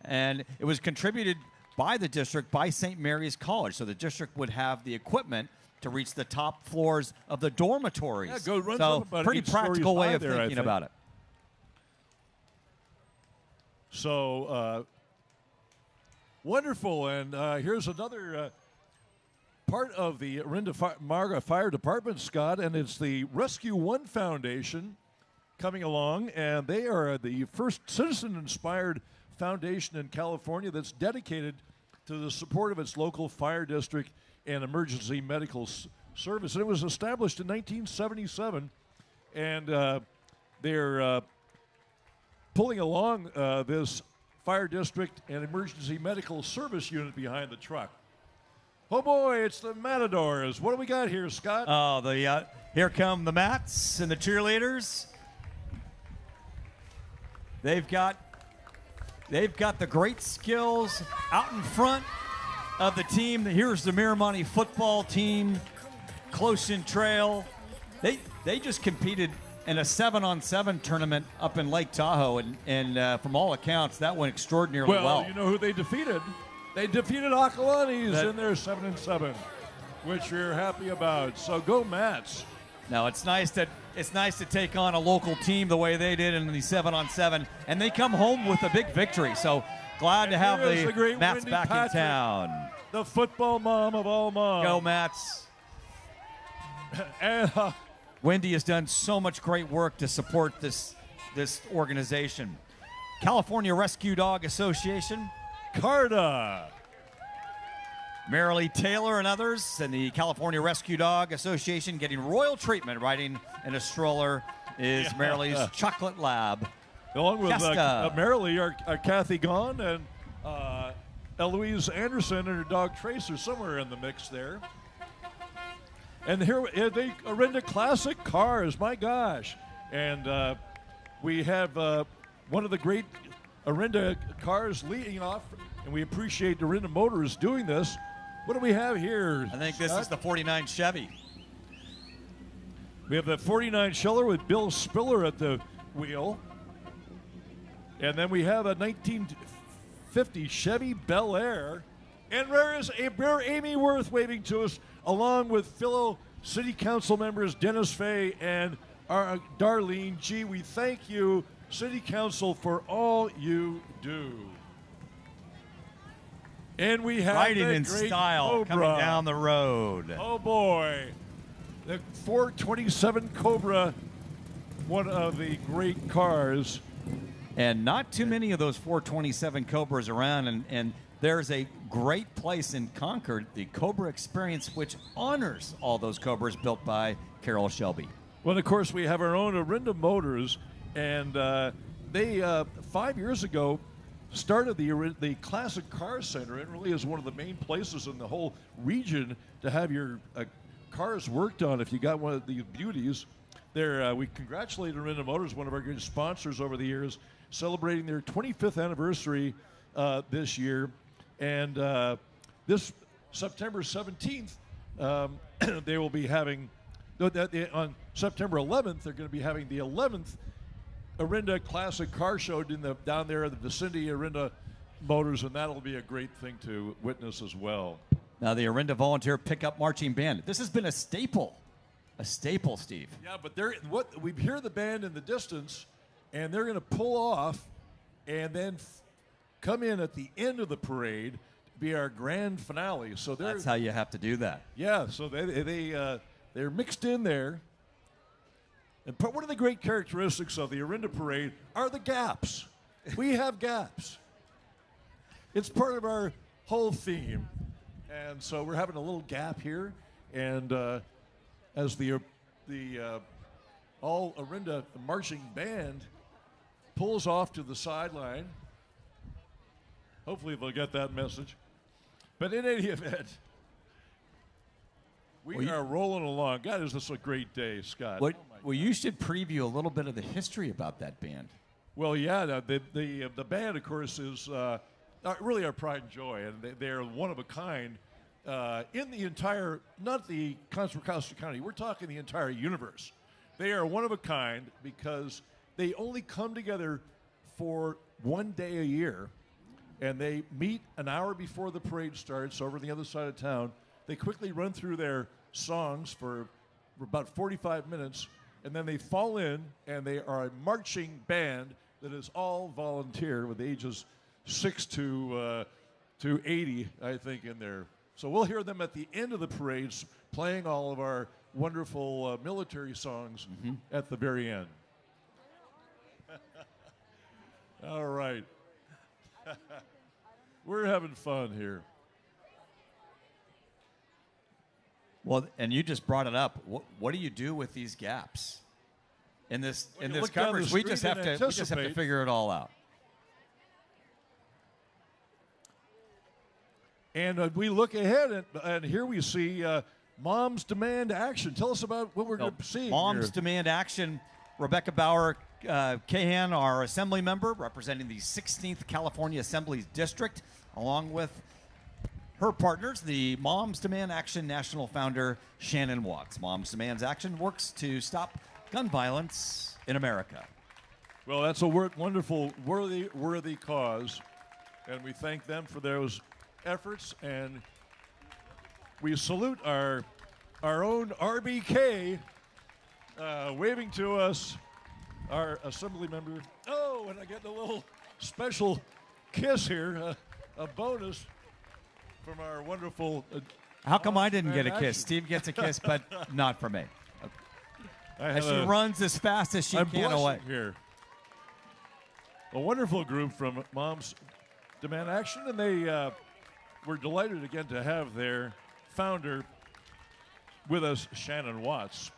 And it was contributed by the district, by St. Mary's College. So the district would have the equipment to reach the top floors of the dormitories. Yeah, go run so about pretty 8 stories practical way high of there, I thinking think. about it. So wonderful. And here's another part of the Orinda Marga Fire Department, Scott, and it's the Rescue One Foundation coming along. And they are the first citizen-inspired foundation in California that's dedicated to the support of its local fire district and emergency medical service. And it was established in 1977, and they're pulling along this fire district and emergency medical service unit behind the truck. Oh boy, it's the Matadors. What do we got here, Scott? Oh, here come the Mats and the cheerleaders. They've got the great skills out in front of the team. Here's the Miramonte football team, close in trail. They just competed and a 7-on-7 tournament up in Lake Tahoe, and from all accounts, that went extraordinarily well. You know who they defeated? They defeated Acalanes in their 7-7, which we're happy about. So go Mats. Now it's nice to take on a local team the way they did in the 7-on-7, and they come home with a big victory. So glad to have the great Mats Wendy back Patrick, in town. the football mom of all moms. Go Mats. And, Wendy has done so much great work to support this organization. California Rescue Dog Association, Carta. Marilee Taylor and others, and the California Rescue Dog Association getting royal treatment. Riding in a stroller is Marilee's Chocolate Lab. Along with Jessica. Marilee are Kathy Gahn and Eloise Anderson and her dog Tracer somewhere in the mix there. And here the Orinda Classic Cars, my gosh. And we have one of the great Orinda cars leading off, and we appreciate Orinda Motors doing this. What do we have here? I think this Scott? is the 49 Chevy. We have the 49 Scheller with Bill Spiller at the wheel. And then we have a 1950 Chevy Bel Air. And there is Amy Worth waving to us, along with fellow City Council members Dennis Fay and our Darlene G. We thank you, City Council, for all you do. And we have Riding the in great style Cobra. coming down the road. Oh boy, the 427 Cobra, one of the great cars. And not too many of those 427 Cobras around, and there's a great place in Concord, the Cobra Experience, which honors all those Cobras built by Carroll Shelby. Well, of course, we have our own Orinda Motors, and they 5 years ago started the Classic Car Center. It really is one of the main places in the whole region to have your cars worked on if you got one of these beauties. We congratulate Orinda Motors, one of our good sponsors over the years, celebrating their 25th anniversary this year. And this September 17th, they will be having, on September 11th, they're going to be having the 11th Orinda Classic Car Show down there in the vicinity of Orinda Motors, and that'll be a great thing to witness as well. Now, the Orinda Volunteer Pickup Marching Band. This has been a staple, Steve. Yeah, but we hear the band in the distance, and they're going to pull off and then come in at the end of the parade to be our grand finale. So That's how you have to do that. Yeah, so they're mixed in there. And one of the great characteristics of the Orinda Parade are the gaps. We have gaps. It's part of our whole theme. And so we're having a little gap here. And as the all Orinda marching band pulls off to the sideline, hopefully they'll get that message. But in any event, we are rolling along. God, is this a great day, Scott? Well, you should preview a little bit of the history about that band. Well, yeah, the band, of course, is really our pride and joy, and they're one of a kind in the entire, not the Contra County, we're talking the entire universe. They are one of a kind because they only come together for one day a year, and they meet an hour before the parade starts over on the other side of town. They quickly run through their songs for about 45 minutes, and then they fall in, and they are a marching band that is all volunteer with ages 6 to 80, I think, in there. So we'll hear them at the end of the parades playing all of our wonderful military songs at the very end. All right. We're having fun here. Well, and you just brought it up. What do you do with these gaps in this coverage? We just have to figure it all out. And we look ahead, and here we see Moms Demand Action. Tell us about what we're going to see. Moms Demand Action. Rebecca Bauer Cahan, our assembly member, representing the 16th California Assembly District, along with her partners, the Moms Demand Action national founder, Shannon Watts. Moms Demand Action works to stop gun violence in America. Well, that's a wonderful, worthy cause, and we thank them for those efforts, and we salute our own RBK waving to us, our assembly member. Oh, and I get a little special kiss here, a bonus from our wonderful. How come I didn't get a action. kiss? Steve gets a kiss, but not for me. I As have she runs as fast as she I'm can away. blushing here. A wonderful group from Moms Demand Action, and they were delighted again to have their founder with us, Shannon Watts.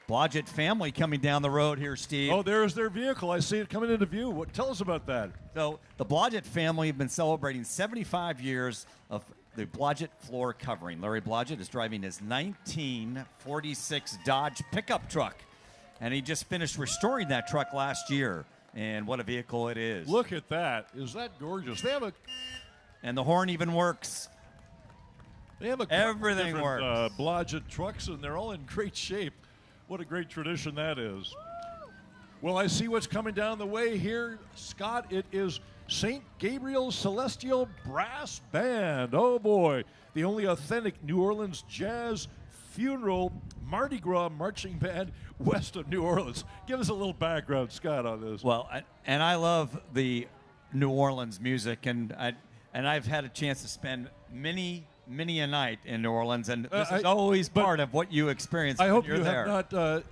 Blodgett family coming down the road here, Steve. Oh, there's their vehicle. I see it coming into view. Tell us about that. So the Blodgett family have been celebrating 75 years of the Blodgett floor covering. Larry Blodgett is driving his 1946 Dodge pickup truck, and he just finished restoring that truck last year. And what a vehicle it is. Look at that. Is that gorgeous? They have And the horn even works. Everything different, works. Blodgett trucks, and they're all in great shape. What a great tradition that is. Well, I see what's coming down the way here, Scott. It is St. Gabriel's Celestial Brass Band. Oh, boy. The only authentic New Orleans jazz funeral Mardi Gras marching band west of New Orleans. Give us a little background, Scott, on this. Well, and I love the New Orleans music, and I've had a chance to spend many a night in New Orleans, and this is always part of what you experience I when hope you're you there. have not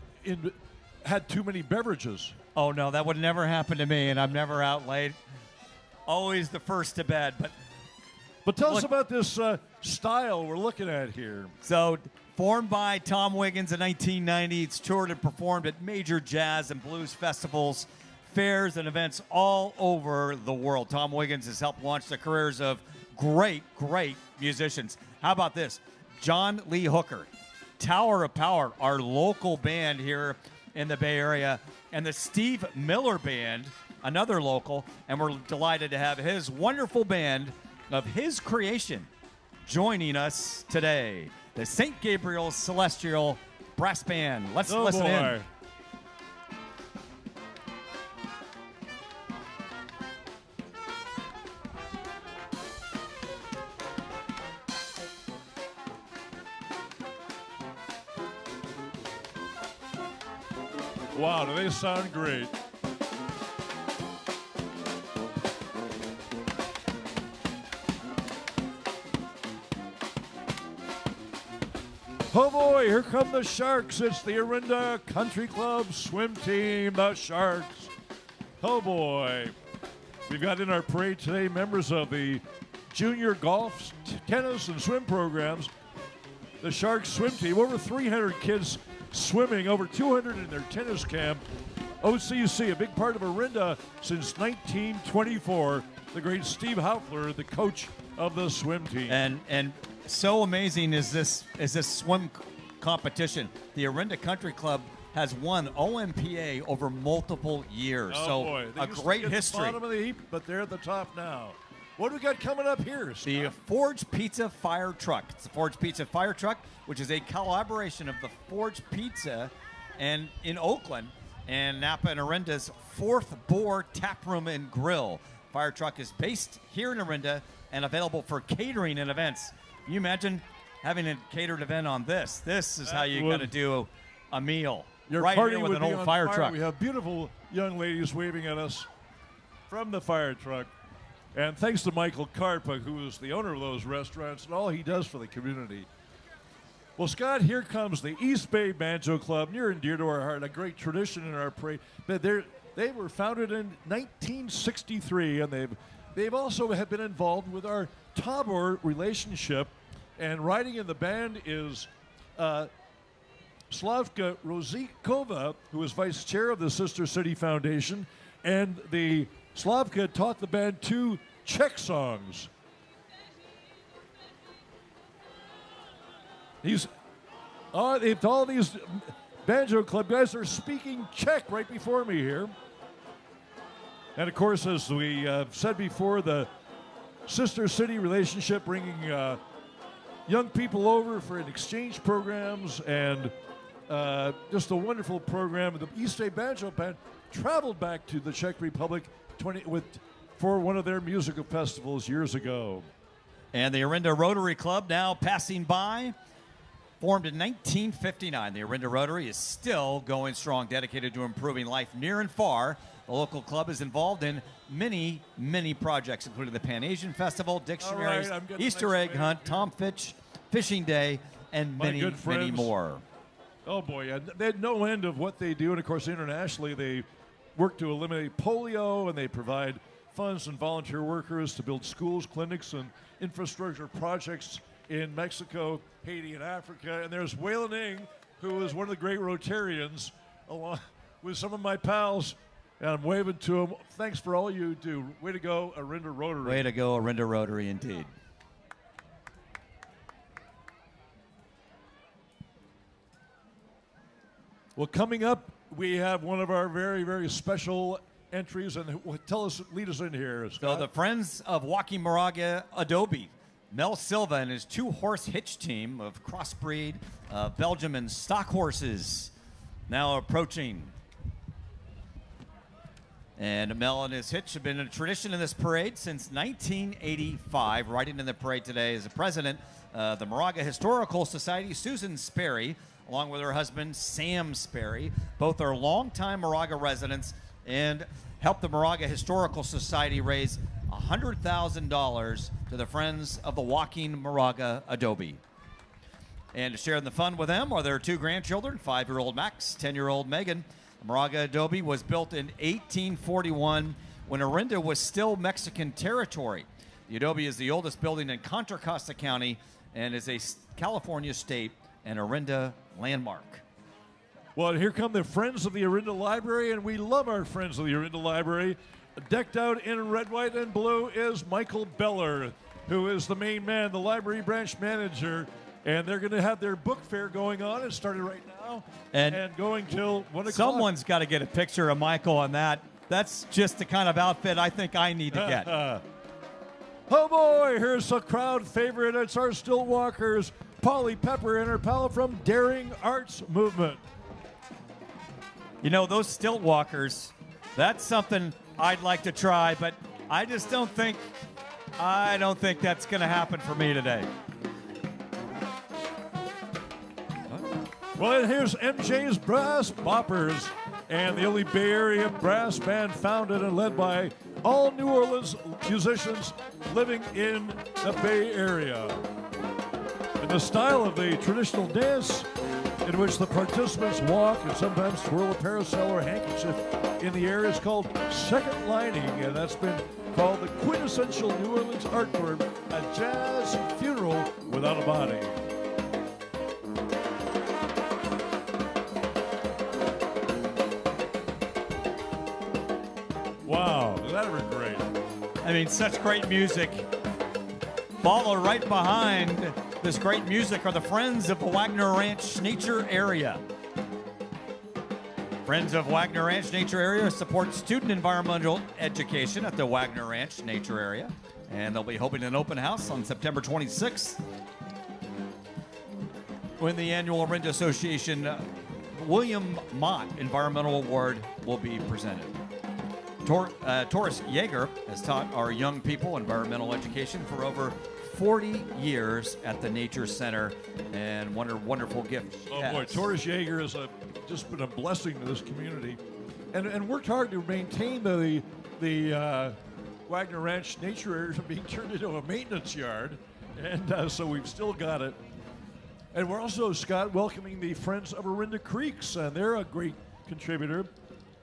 had too many beverages. Oh, no, that would never happen to me, and I'm never out late. Always the first to bed. But tell us about this style we're looking at here. So, formed by Tom Wiggins in 1990, it's toured and performed at major jazz and blues festivals, fairs, and events all over the world. Tom Wiggins has helped launch the careers of great musicians. How about this? John Lee Hooker, Tower of Power, our local band here in the Bay Area, and the Steve Miller Band, another local, and we're delighted to have his wonderful band of his creation joining us today. The St. Gabriel's Celestial Brass Band. Let's listen in. Wow, do they sound great. Oh boy, here come the Sharks. It's the Orinda Country Club swim team, the Sharks. Oh boy. We've got in our parade today members of the junior golf, tennis, and swim programs. The Sharks swim team, over 300 kids swimming, over 200 in their tennis camp. OCC, a big part of Orinda since 1924. The great Steve Haufler, the coach of the swim team. And so amazing is this swim competition. The Orinda Country Club has won OMPA over multiple years. Oh, so boy. They a used to great be at history. the bottom of the heap, but they're at the top now. What do we got coming up here, Scott? The Forge Pizza Fire Truck. It's the Forge Pizza Fire Truck, which is a collaboration of the Forge Pizza and in Oakland and Napa and Orinda's Fourth Bore Tap Room and Grill. Fire truck is based here in Orinda and available for catering and events. Can you imagine having a catered event on this? This is how you got to do a meal. Your right party here with would an be old on fire truck. We have beautiful young ladies waving at us from the fire truck. And thanks to Michael Karpa, who is the owner of those restaurants and all he does for the community. Well, Scott, here comes the East Bay Banjo Club, near and dear to our heart, a great tradition in our parade. But they were founded in 1963, and they've also have been involved with our Tabor relationship. And riding in the band is Slavka Rozikova, who is vice chair of the Sister City Foundation, and the Slavka taught the band 2 Czech songs. All these banjo club guys are speaking Czech right before me here. And of course, as we said before, the Sister City relationship bringing young people over for exchange programs and Just a wonderful program. The East Bay Banjo Band traveled back to the Czech Republic for one of their musical festivals years ago. And the Orinda Rotary Club now passing by. Formed in 1959, the Orinda Rotary is still going strong, dedicated to improving life near and far. The local club is involved in many, many projects, including the Pan Asian Festival, dictionaries, Easter egg hunt, Tom Fitch, Fishing Day, and many more. Oh boy, they had no end of what they do, and of course internationally they work to eliminate polio, and they provide funds and volunteer workers to build schools, clinics, and infrastructure projects in Mexico, Haiti, and Africa. And there's Waylon Ng, who is one of the great Rotarians, along with some of my pals, and I'm waving to him. Thanks for all you do. Way to go, Orinda Rotary. Way to go, Orinda Rotary, indeed. Well, coming up, we have one of our very, very special entries, and lead us in here, Scott. So the Friends of Joaquin Moraga Adobe, Mel Silva and his 2-horse hitch team of crossbreed Belgium and stock horses now approaching. And Mel and his hitch have been a tradition in this parade since 1985. Riding in the parade today is the president of the Moraga Historical Society, Susan Sperry, along with her husband, Sam Sperry. Both are longtime Moraga residents and helped the Moraga Historical Society raise $100,000 to the Friends of the Joaquin Moraga Adobe. And to share in the fun with them are their 2 grandchildren, 5-year-old Max, 10-year-old Megan. The Moraga Adobe was built in 1841 when Orinda was still Mexican territory. The Adobe is the oldest building in Contra Costa County and is a California state and Orinda landmark. Well, here come the Friends of the Orinda Library, and we love our Friends of the Orinda Library. Decked out in red, white, and blue is Michael Beller, who is the main man, the library branch manager. And they're going to have their book fair going on. It started right now and going till 1 o'clock. Someone's got to get a picture of Michael on that. That's just the kind of outfit I think I need to get. Oh boy, here's a crowd favorite. It's our still walkers, Polly Pepper and her pal from Daring Arts Movement. You know, those stilt walkers, that's something I'd like to try, but I just don't think that's going to happen for me today. Well, and here's MJ's Brass Boppers, and the only Bay Area brass band founded and led by all New Orleans musicians living in the Bay Area. And the style of the traditional dance, in which the participants walk and sometimes twirl a parasol or handkerchief in the air, is called second lining, and that's been called the quintessential New Orleans art form, a jazz funeral without a body. Wow, that would be great. I mean, such great music. Follow right behind this great music are the Friends of the Wagner Ranch Nature Area. Friends of Wagner Ranch Nature Area support student environmental education at the Wagner Ranch Nature Area. And they'll be holding an open house on September 26th when the annual Orinda Association William Mott Environmental Award will be presented. Taurus Yeager has taught our young people environmental education for over 40 years at the Nature Center, and wonderful gift. Oh boy, Taurus Yeager has just been a blessing to this community, and worked hard to maintain the Wagner Ranch Nature Area from being turned into a maintenance yard, and so we've still got it. And we're also, Scott, welcoming the Friends of Orinda Creeks, and they're a great contributor.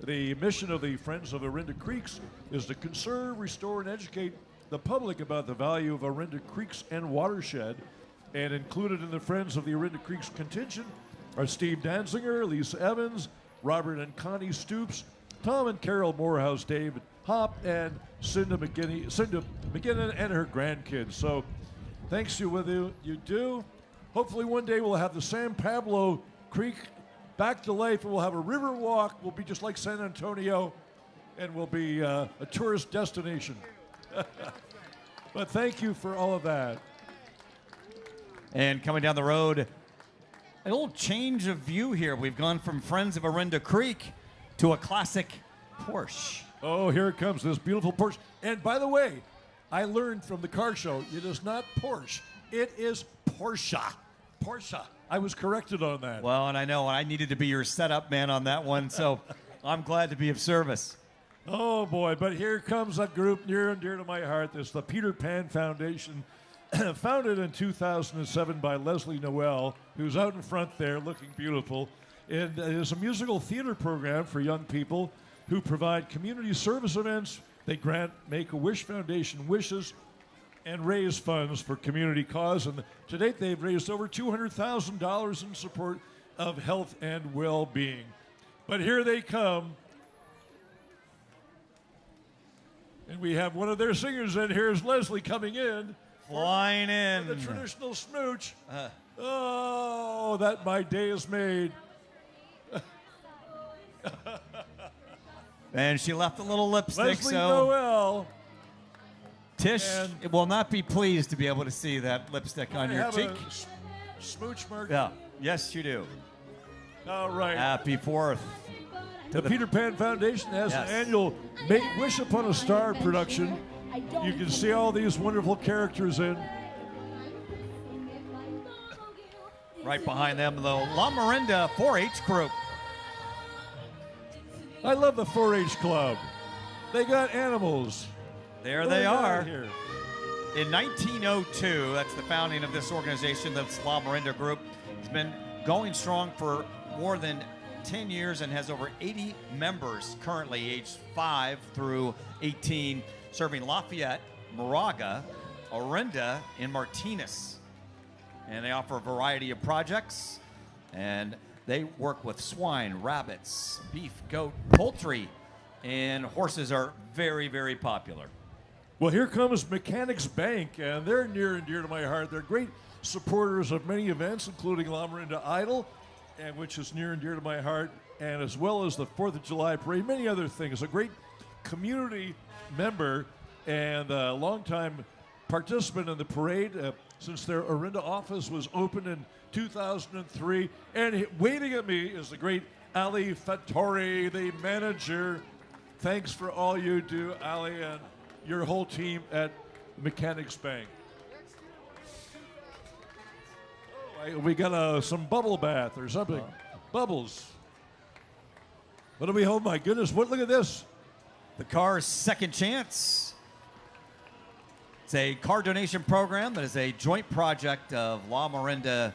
The mission of the Friends of Orinda Creeks is to conserve, restore, and educate the public about the value of Orinda Creeks and watershed. And included in the Friends of the Orinda Creeks contingent are Steve Danziger, Lisa Evans, Robert and Connie Stoops, Tom and Carol Morehouse, David Hopp, and Cinda McGinnon and her grandkids. So thanks to what you do. Hopefully one day we'll have the San Pablo Creek back to life, and we'll have a river walk. We'll be just like San Antonio, and we'll be a tourist destination. But thank you for all of that. And coming down the road, A little change of view here. We've gone from Friends of Orinda Creek to a classic Porsche. Oh, here it comes, this beautiful Porsche. And by the way, I learned from the car show, it is not Porsche, it is Porsche. Porsche. I was corrected on that. Well, and I know I needed to be your setup man on that one, so I'm glad to be of service. Oh boy, but here comes a group near and dear to my heart. This is the Peter Pan Foundation, founded in 2007 by Leslie Noel, who's out in front there looking beautiful. And it is a musical theater program for young people who provide community service events. They grant Make-A-Wish Foundation wishes and raise funds for community cause. And to date, they've raised over $200,000 in support of health and well-being. But here they come. And we have one of their singers in. Here's Leslie coming in. Flying in. The traditional smooch. Oh, that my day is made. And she left a little lipstick, Leslie so Noel. Tish And- will not be pleased to be able to see that lipstick on I your have cheek. a smooch mark. Yeah, yes, you do. All right. Happy 4th. The Peter Pan Foundation has Yes. an annual Wish Upon a Star production. You can see all these wonderful characters in. Right behind them, the La Orinda 4-H group. I love the 4-H club. They got animals. There What they do got are. here? In 1902, that's the founding of this organization, the La Orinda Group. It's been going strong for more than 10 years and has over 80 members currently, aged 5 through 18, serving Lafayette, Moraga, Orinda, and Martinez. And they offer a variety of projects, and they work with swine, rabbits, beef, goat, poultry, and horses are very, very popular. Well, here comes Mechanics Bank, and they're near and dear to my heart. They're great supporters of many events, including La Orinda Idol, and which is near and dear to my heart, and as well as the 4th of July Parade, many other things. A great community member and a longtime participant in the parade since their Orinda office was opened in 2003. And waiting at me is the great Ali Fattori, the manager. Thanks for all you do, Ali, and your whole team at Mechanics Bank. Oh, we got some bubble bath or something. Bubbles. What do we hold? My goodness, look at this. The car's Second Chance. It's a car donation program that is a joint project of La Orinda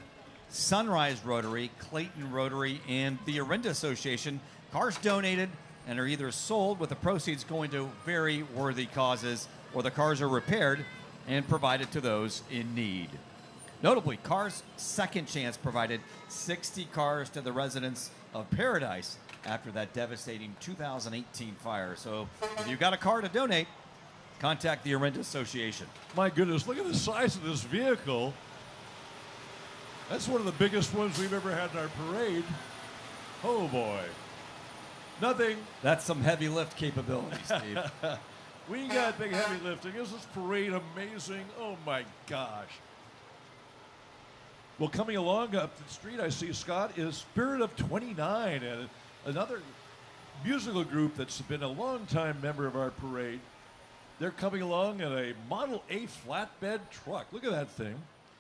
Sunrise Rotary, Clayton Rotary, and the Orinda Association. Cars donated and are either sold with the proceeds going to very worthy causes, or the cars are repaired and provided to those in need. Notably, Cars Second Chance provided 60 cars to the residents of Paradise after that devastating 2018 fire. So if you've got a car to donate, contact the Orinda Association. My goodness, look at the size of this vehicle. That's one of the biggest ones we've ever had in our parade. Oh boy. Nothing. That's some heavy lift capability, Steve. We got big heavy lifting. Is this parade amazing? Oh my gosh. Well, coming along up the street, I see Scott is Spirit of 29, and another musical group that's been a long-time member of our parade. They're coming along in a Model A flatbed truck. Look at that thing.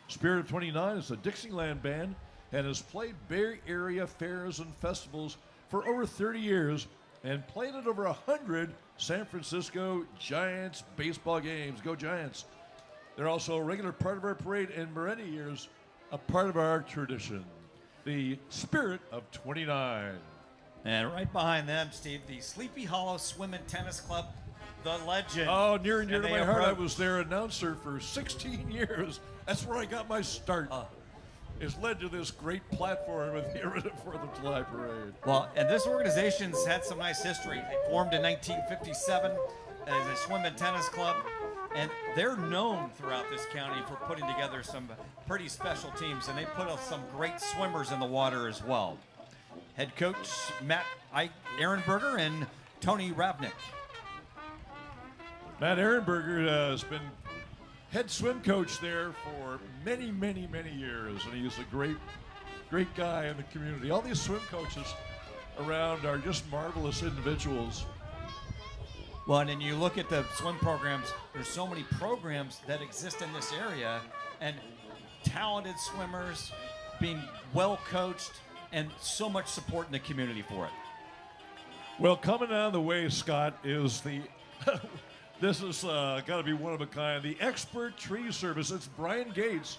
Spirit of 29 is a Dixieland band and has played Bay Area fairs and festivals for over 30 years and played at over 100 San Francisco Giants baseball games. Go Giants. They're also a regular part of our parade and for many years a part of our tradition. The Spirit of 29. And right behind them, Steve, the Sleepy Hollow Swim and Tennis Club, the legend. Oh, near and dear to they my heart. I approach- was their announcer for 16 years. That's where I got my start. It's led to this great platform of the Orinda 4th of July Parade. Well, and this organization's had some nice history. They formed in 1957 as a swim and tennis club, and they're known throughout this county for putting together some pretty special teams, and they put some great swimmers in the water as well. Head coach Matt Ehrenberger and Tony Ravnick. Matt Ehrenberger has been head swim coach there for many, many, many years, and he's a great great guy in the community. All these swim coaches around are just marvelous individuals. Well, and then you look at the swim programs, there's so many programs that exist in this area, and talented swimmers being well coached, and so much support in the community for it. Well, coming down the way, Scott, is the this is got to be one of a kind. The Expert Tree Service. It's Brian Gates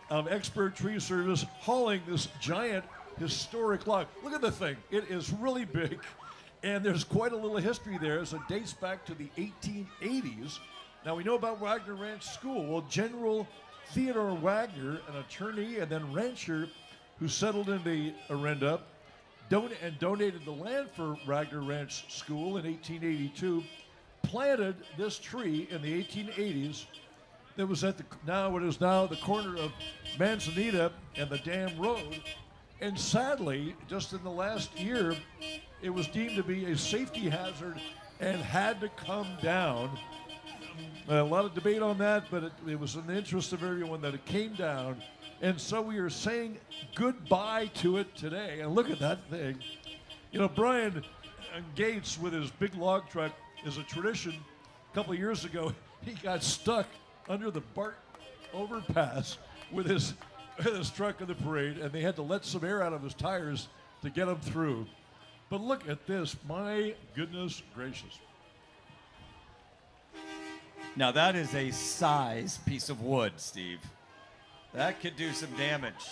of Expert Tree Service hauling this giant historic log. Look at the thing. It is really big, and there's quite a little history there as it dates back to the 1880s. Now, we know about Wagner Ranch School. Well, General Theodore Wagner, an attorney and then rancher who settled in the Orinda, donated the land for Wagner Ranch School in 1882, planted this tree in the 1880s that was at what is now the corner of Manzanita and the Dam Road. And sadly, just in the last year, it was deemed to be a safety hazard and had to come down. A lot of debate on that, but it was in the interest of everyone that it came down. And so we are saying goodbye to it today. And look at that thing. You know, Brian Gates with his big log truck is a tradition. A couple of years ago, he got stuck under the BART overpass with his truck in the parade, and they had to let some air out of his tires to get him through. But look at this. My goodness gracious. Now, that is a size piece of wood, Steve. That could do some damage.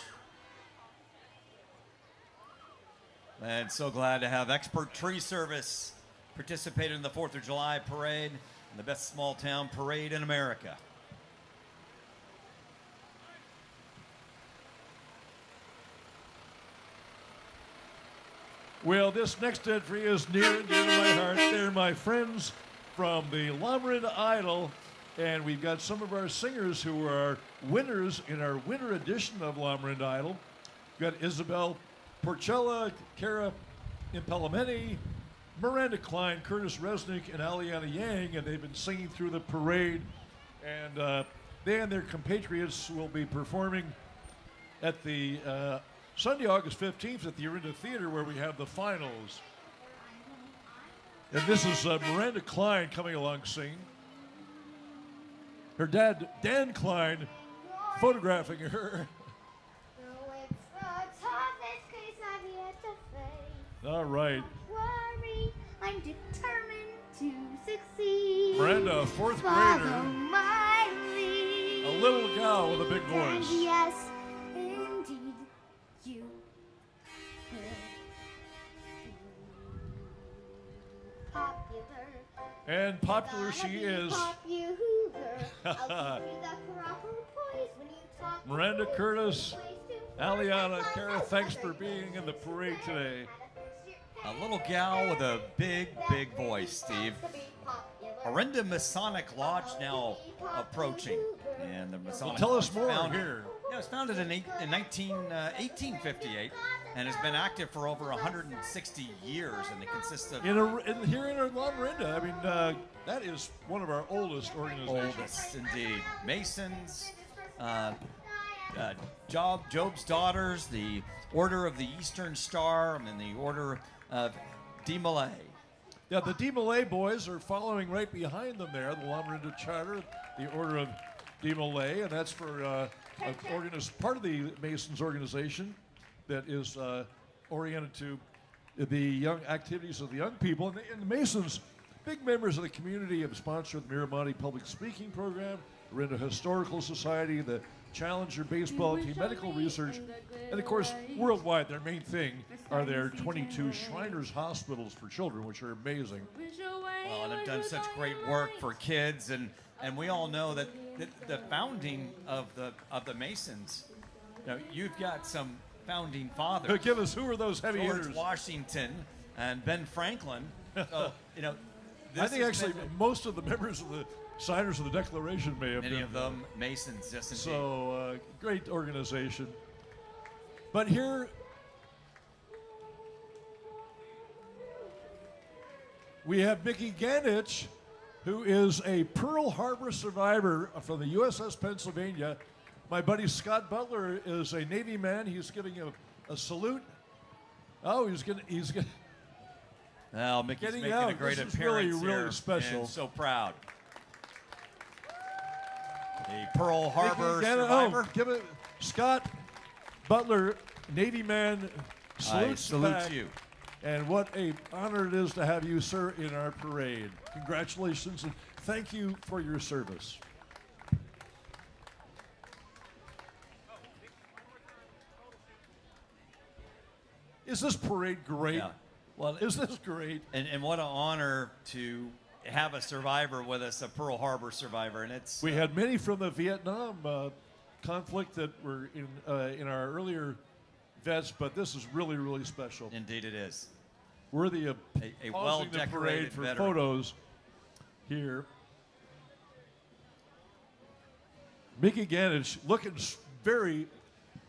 And so glad to have Expert Tree Service participate in the 4th of July parade, the best small town parade in America. Well, this next entry is near and dear to my heart. They're my friends from the Orinda Idol, and we've got some of our singers who are winners in our winter edition of Orinda Idol. We've got Isabel Porcella, Cara Impellimeni, Miranda Klein, Curtis Resnick, and Aliana Yang, and they've been singing through the parade. And they and their compatriots will be performing at the Sunday, August 15th at the Orinda Theater, where we have the finals. And this is Miranda Klein coming along singing. Her dad, Dan Klein, photographing her. All right. Worry, I'm determined to succeed. Miranda, 4th grader. A little gal with a big voice. And yes, indeed, you will be popular. And popular she is. Popular. I'll give you the proper poise when you talk. Miranda Curtis, Aliana, Cara, thanks for being in the parade today. A little gal with a big, big voice, Steve. Orinda Masonic Lodge now approaching. And the Masonic Tell us Lodge more here. Yeah, it was founded in 1858 and has been active for over 160 years, and it consists of... Here in Orinda, I mean, that is one of our oldest organizations. Oldest, indeed. Masons, Job's Daughters, the Order of the Eastern Star, and the Order of De Malay. Yeah, the De Malay boys are following right behind them there, the Orinda Charter, the Order of De Malay, and that's for part of the Masons organization that is oriented to the young activities of the young people. And the Masons, big members of the community, have sponsored the Miramonte Public Speaking Program, Orinda Historical Society, the Challenger Baseball Team, Medical Research, and of course, worldwide, their main thing are their 22 Shriners hospitals for children, which are amazing. Well, and they've done such great work for kids, and we all know that the founding of the Masons, you know, you've got some founding fathers. Give us, who are those heavy hitters? George Washington and Ben Franklin. So, you know, I think actually most of the members of the signers of the Declaration may have been. Many of them Masons, yes indeed. So, great organization. But here, we have Mickey Ganich, who is a Pearl Harbor survivor from the USS Pennsylvania. My buddy Scott Butler is a Navy man. He's giving a a salute. Oh, he's gonna. Well, Mickey's Getting making out. a great This is appearance really, really here, special. and so proud. The Pearl Harbor Mickey, get it. survivor. Oh, give it, Scott Butler, Navy man. I Salutes salute back. you. And what a honor it is to have you, sir, in our parade. Congratulations and thank you for your service. Is this parade great? Yeah. Well, Is this great? and what an honor to have a survivor with us, a Pearl Harbor survivor, and it's We had many from the Vietnam conflict that were in our earlier vets, but this is really, really special. indeed it is. Worthy of A pausing the well-decorated parade for veteran. photos here. Mickey again is looking very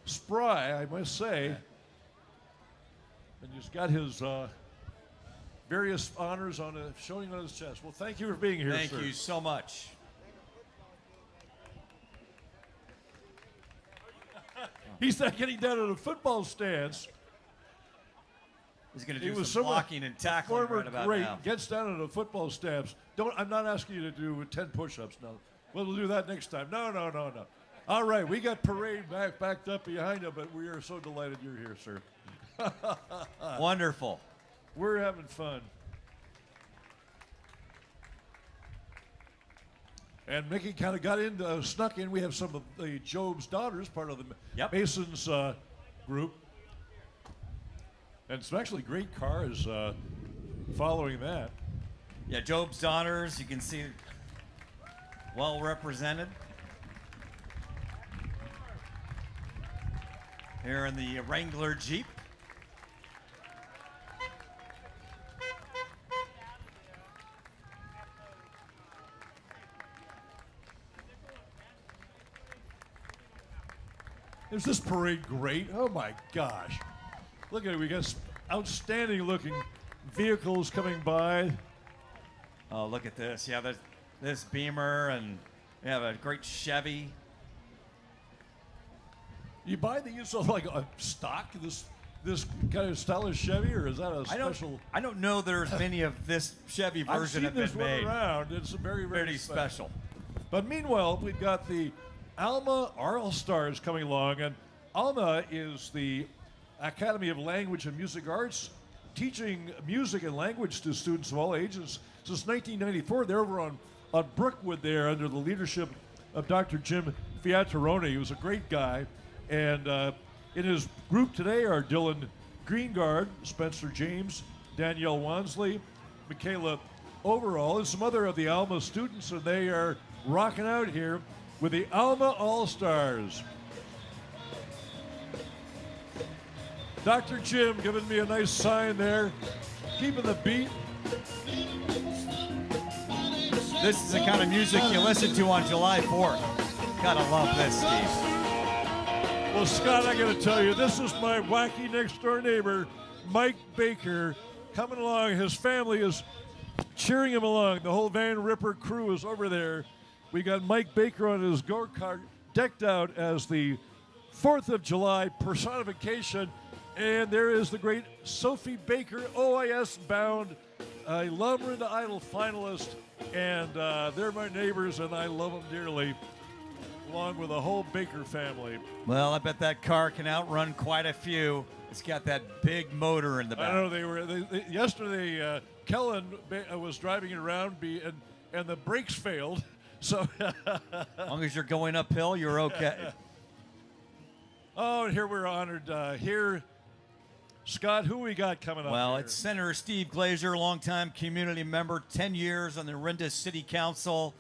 spry, I must say. Yeah. And he's got his various honors showing on his chest. Well, thank you for being here, Thank sir. you so much. He's not getting down in a football stance. He's going to He do was some someone- blocking and tackling Former right about great now. gets down in a football stance. I'm not asking you to do 10 push-ups. No, we'll do that next time. No. All right, we got parade backed up behind him, but we are so delighted you're here, sir. Wonderful. We're having fun. And Mickey kind of snuck in. We have some of the Job's daughters, part of the Yep. Masons group. And some actually great cars following that. Yeah, Job's daughters, you can see well represented here in the Wrangler Jeep. Is this parade great? Oh my gosh. Look at it. We got outstanding looking vehicles coming by. Oh, look at this. Yeah, this Beamer, and we have a great Chevy. You buy these like a stock, this kind of stylish Chevy, or is that a special? I don't know there's many of this Chevy I've version seen have this been one made. around. It's very, very Pretty special. But meanwhile, we've got the Alma All Stars coming along, and Alma is the Academy of Language and Music Arts, teaching music and language to students of all ages since 1994. They're over on Brookwood there under the leadership of Dr. Jim Fiatarone, who's a great guy. And in his group today are Dylan Greengard, Spencer James, Danielle Wansley, Michaela Overall, and some other of the Alma students, and they are rocking out here with the Alma All-Stars. Dr. Jim giving me a nice sign there, keeping the beat. This is the kind of music you listen to on July 4th. Gotta love this, Steve. Well, Scott, I got to tell you, this is my wacky next-door neighbor, Mike Baker, coming along. His family is cheering him along. The whole Van Ripper crew is over there. We got Mike Baker on his go-kart, decked out as the 4th of July personification. And there is the great Sophie Baker, OIS-bound, a Orinda Idol finalist. And they're my neighbors, and I love them dearly, along with the whole Baker family. Well, I bet that car can outrun quite a few. It's got that big motor in the back. I know yesterday. Kellen was driving it around, and the brakes failed. So, As long as you're going uphill, you're okay. Oh, and here we're honored. Here, Scott, who we got coming up? Well, here? it's Senator Steve Glazer, longtime community member, 10 years on the Orinda City Council.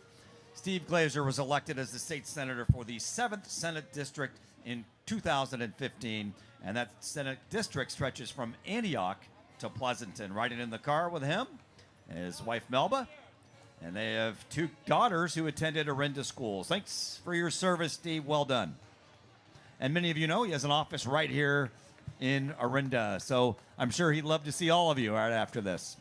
Steve Glazer was elected as the state senator for the 7th Senate District in 2015, and that Senate district stretches from Antioch to Pleasanton. Riding in the car with him, his wife Melba, and they have 2 daughters who attended Orinda schools. Thanks for your service, Steve. Well done. And many of you know he has an office right here in Orinda, so I'm sure he'd love to see all of you right after this.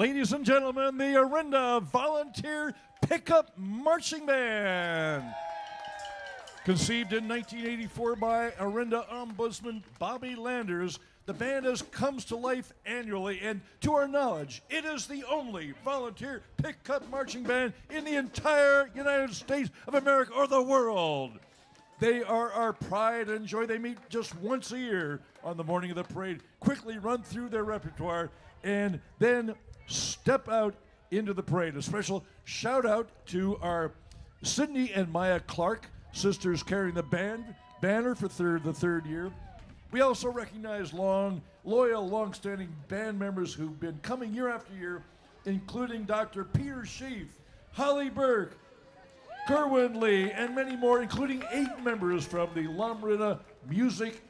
Ladies and gentlemen, the Orinda Volunteer Pickup Marching Band. Conceived in 1984 by Orinda Ombudsman Bobby Landers, the band comes to life annually, and to our knowledge, it is the only volunteer pickup marching band in the entire United States of America or the world. They are our pride and joy. They meet just once a year on the morning of the parade, quickly run through their repertoire, and then step out into the parade. A special shout out to our Sydney and Maya Clark, sisters carrying the banner for the third year. We also recognize loyal, long-standing band members who've been coming year after year, including Dr. Peter Sheaf, Holly Burke, Kerwin Lee, and many more, including 8 members from the Lomrina Music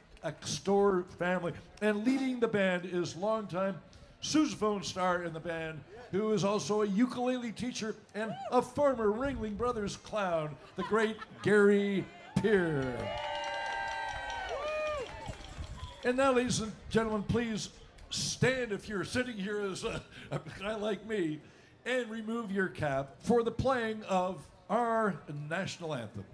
Store family. And leading the band is longtime sousaphone star in the band, who is also a ukulele teacher and a former Ringling Brothers clown, the great Gary Peer. And now, ladies and gentlemen, please stand if you're sitting here as a guy like me, and remove your cap for the playing of our national anthem.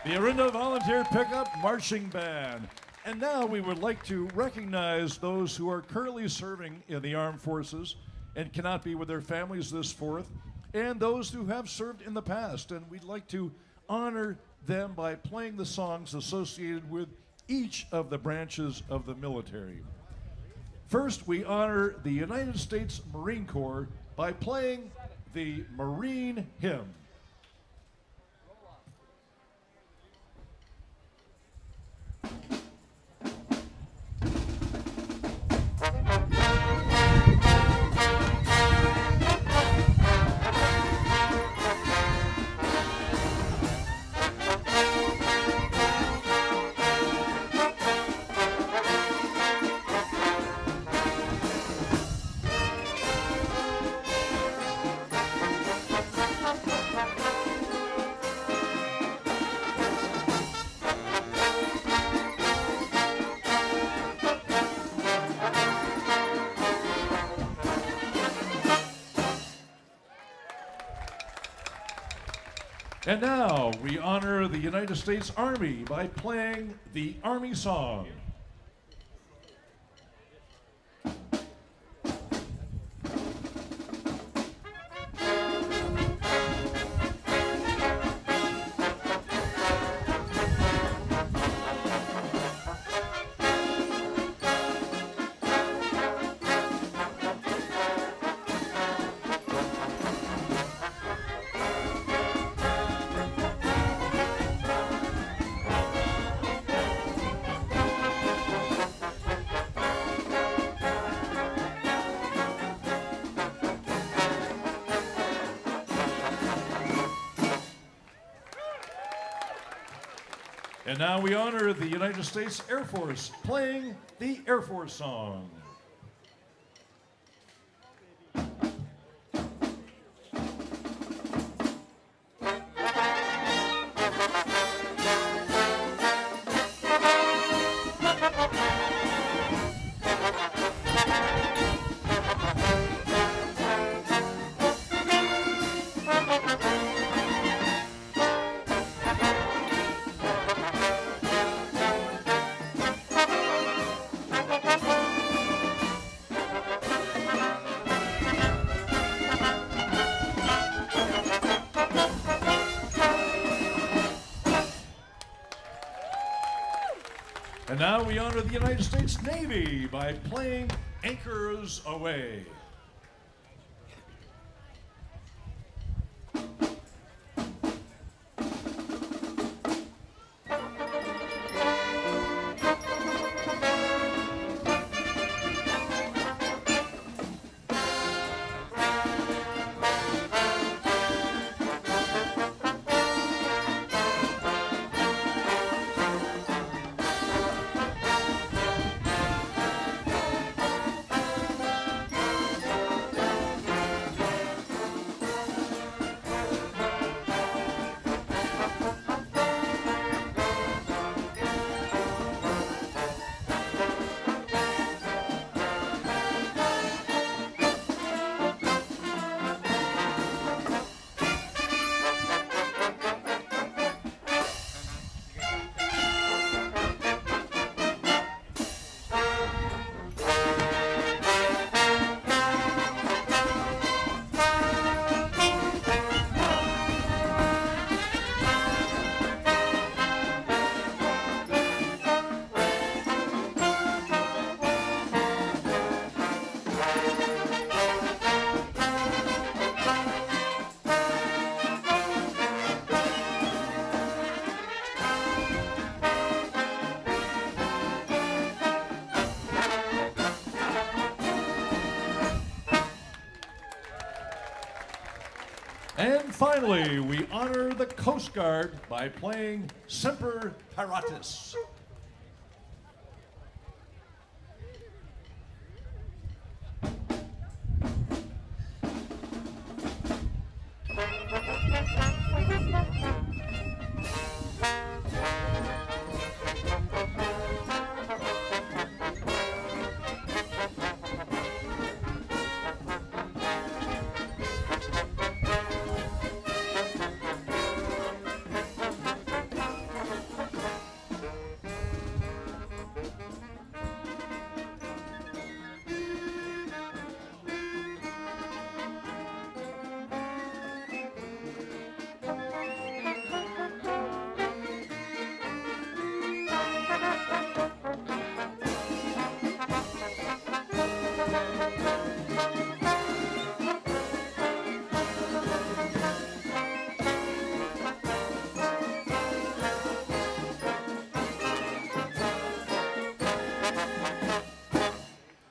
The Orinda Volunteer Pickup Marching Band. And now we would like to recognize those who are currently serving in the armed forces and cannot be with their families this 4th, and those who have served in the past. And we'd like to honor them by playing the songs associated with each of the branches of the military. First, we honor the United States Marine Corps by playing the Marine Hymn. And now we honor the United States Army by playing the Army Song. And now we honor the United States Air Force playing the Air Force song. And now we honor the United States Navy by playing Anchors Away. And finally, we honor the Coast Guard by playing Semper Paratus.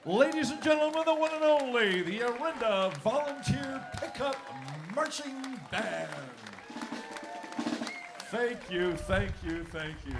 Ladies and gentlemen, the one and only, the Orinda Volunteer Pickup Marching Band. Thank you, thank you, thank you.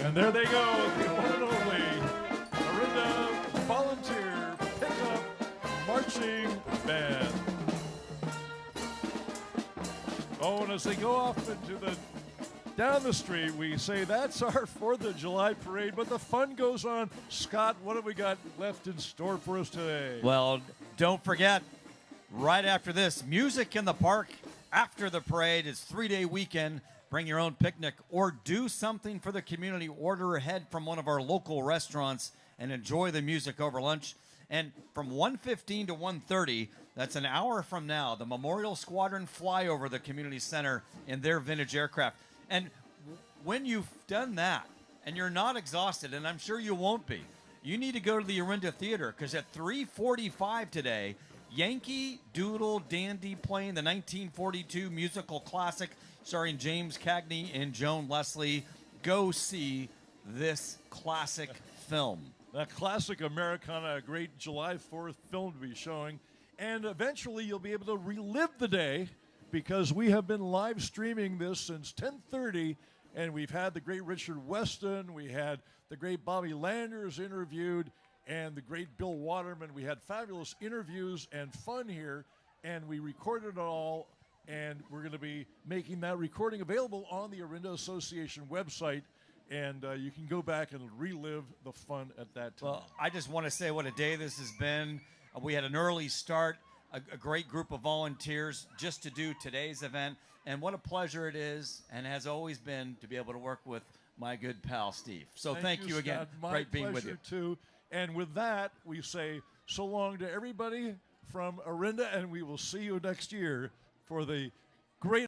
And there they go, the one and only Orinda Volunteer Pickup Marching Band. Oh, and as they go off into the down the street, we say that's our 4th of July parade, but the fun goes on. Scott, what have we got left in store for us today? Well, don't forget, right after this, music in the park after the parade. It's 3-day weekend. Bring your own picnic or do something for the community. Order ahead from one of our local restaurants and enjoy the music over lunch. And from 1:15 to 1:30, that's an hour from now, the Memorial Squadron fly over the community center in their vintage aircraft. And when you've done that and you're not exhausted, and I'm sure you won't be, you need to go to the Orinda Theater, because at 3:45 today, Yankee Doodle Dandy playing the 1942 musical classic starring James Cagney and Joan Leslie. Go see this classic film. That classic Americana, a great July 4th film to be showing. And eventually you'll be able to relive the day, because we have been live streaming this since 10:30, and we've had the great Richard Weston, we had the great Bobby Landers interviewed, and the great Bill Waterman. We had fabulous interviews and fun here, and we recorded it all, and we're going to be making that recording available on the Orinda Association website, and you can go back and relive the fun at that time. Well, I just want to say what a day this has been. We had an early start, a great group of volunteers just to do today's event, and what a pleasure it is, and has always been, to be able to work with my good pal Steve. So thank you again. Scott. My Great being with pleasure, you. too. And with that, we say so long to everybody from Orinda, and we will see you next year for the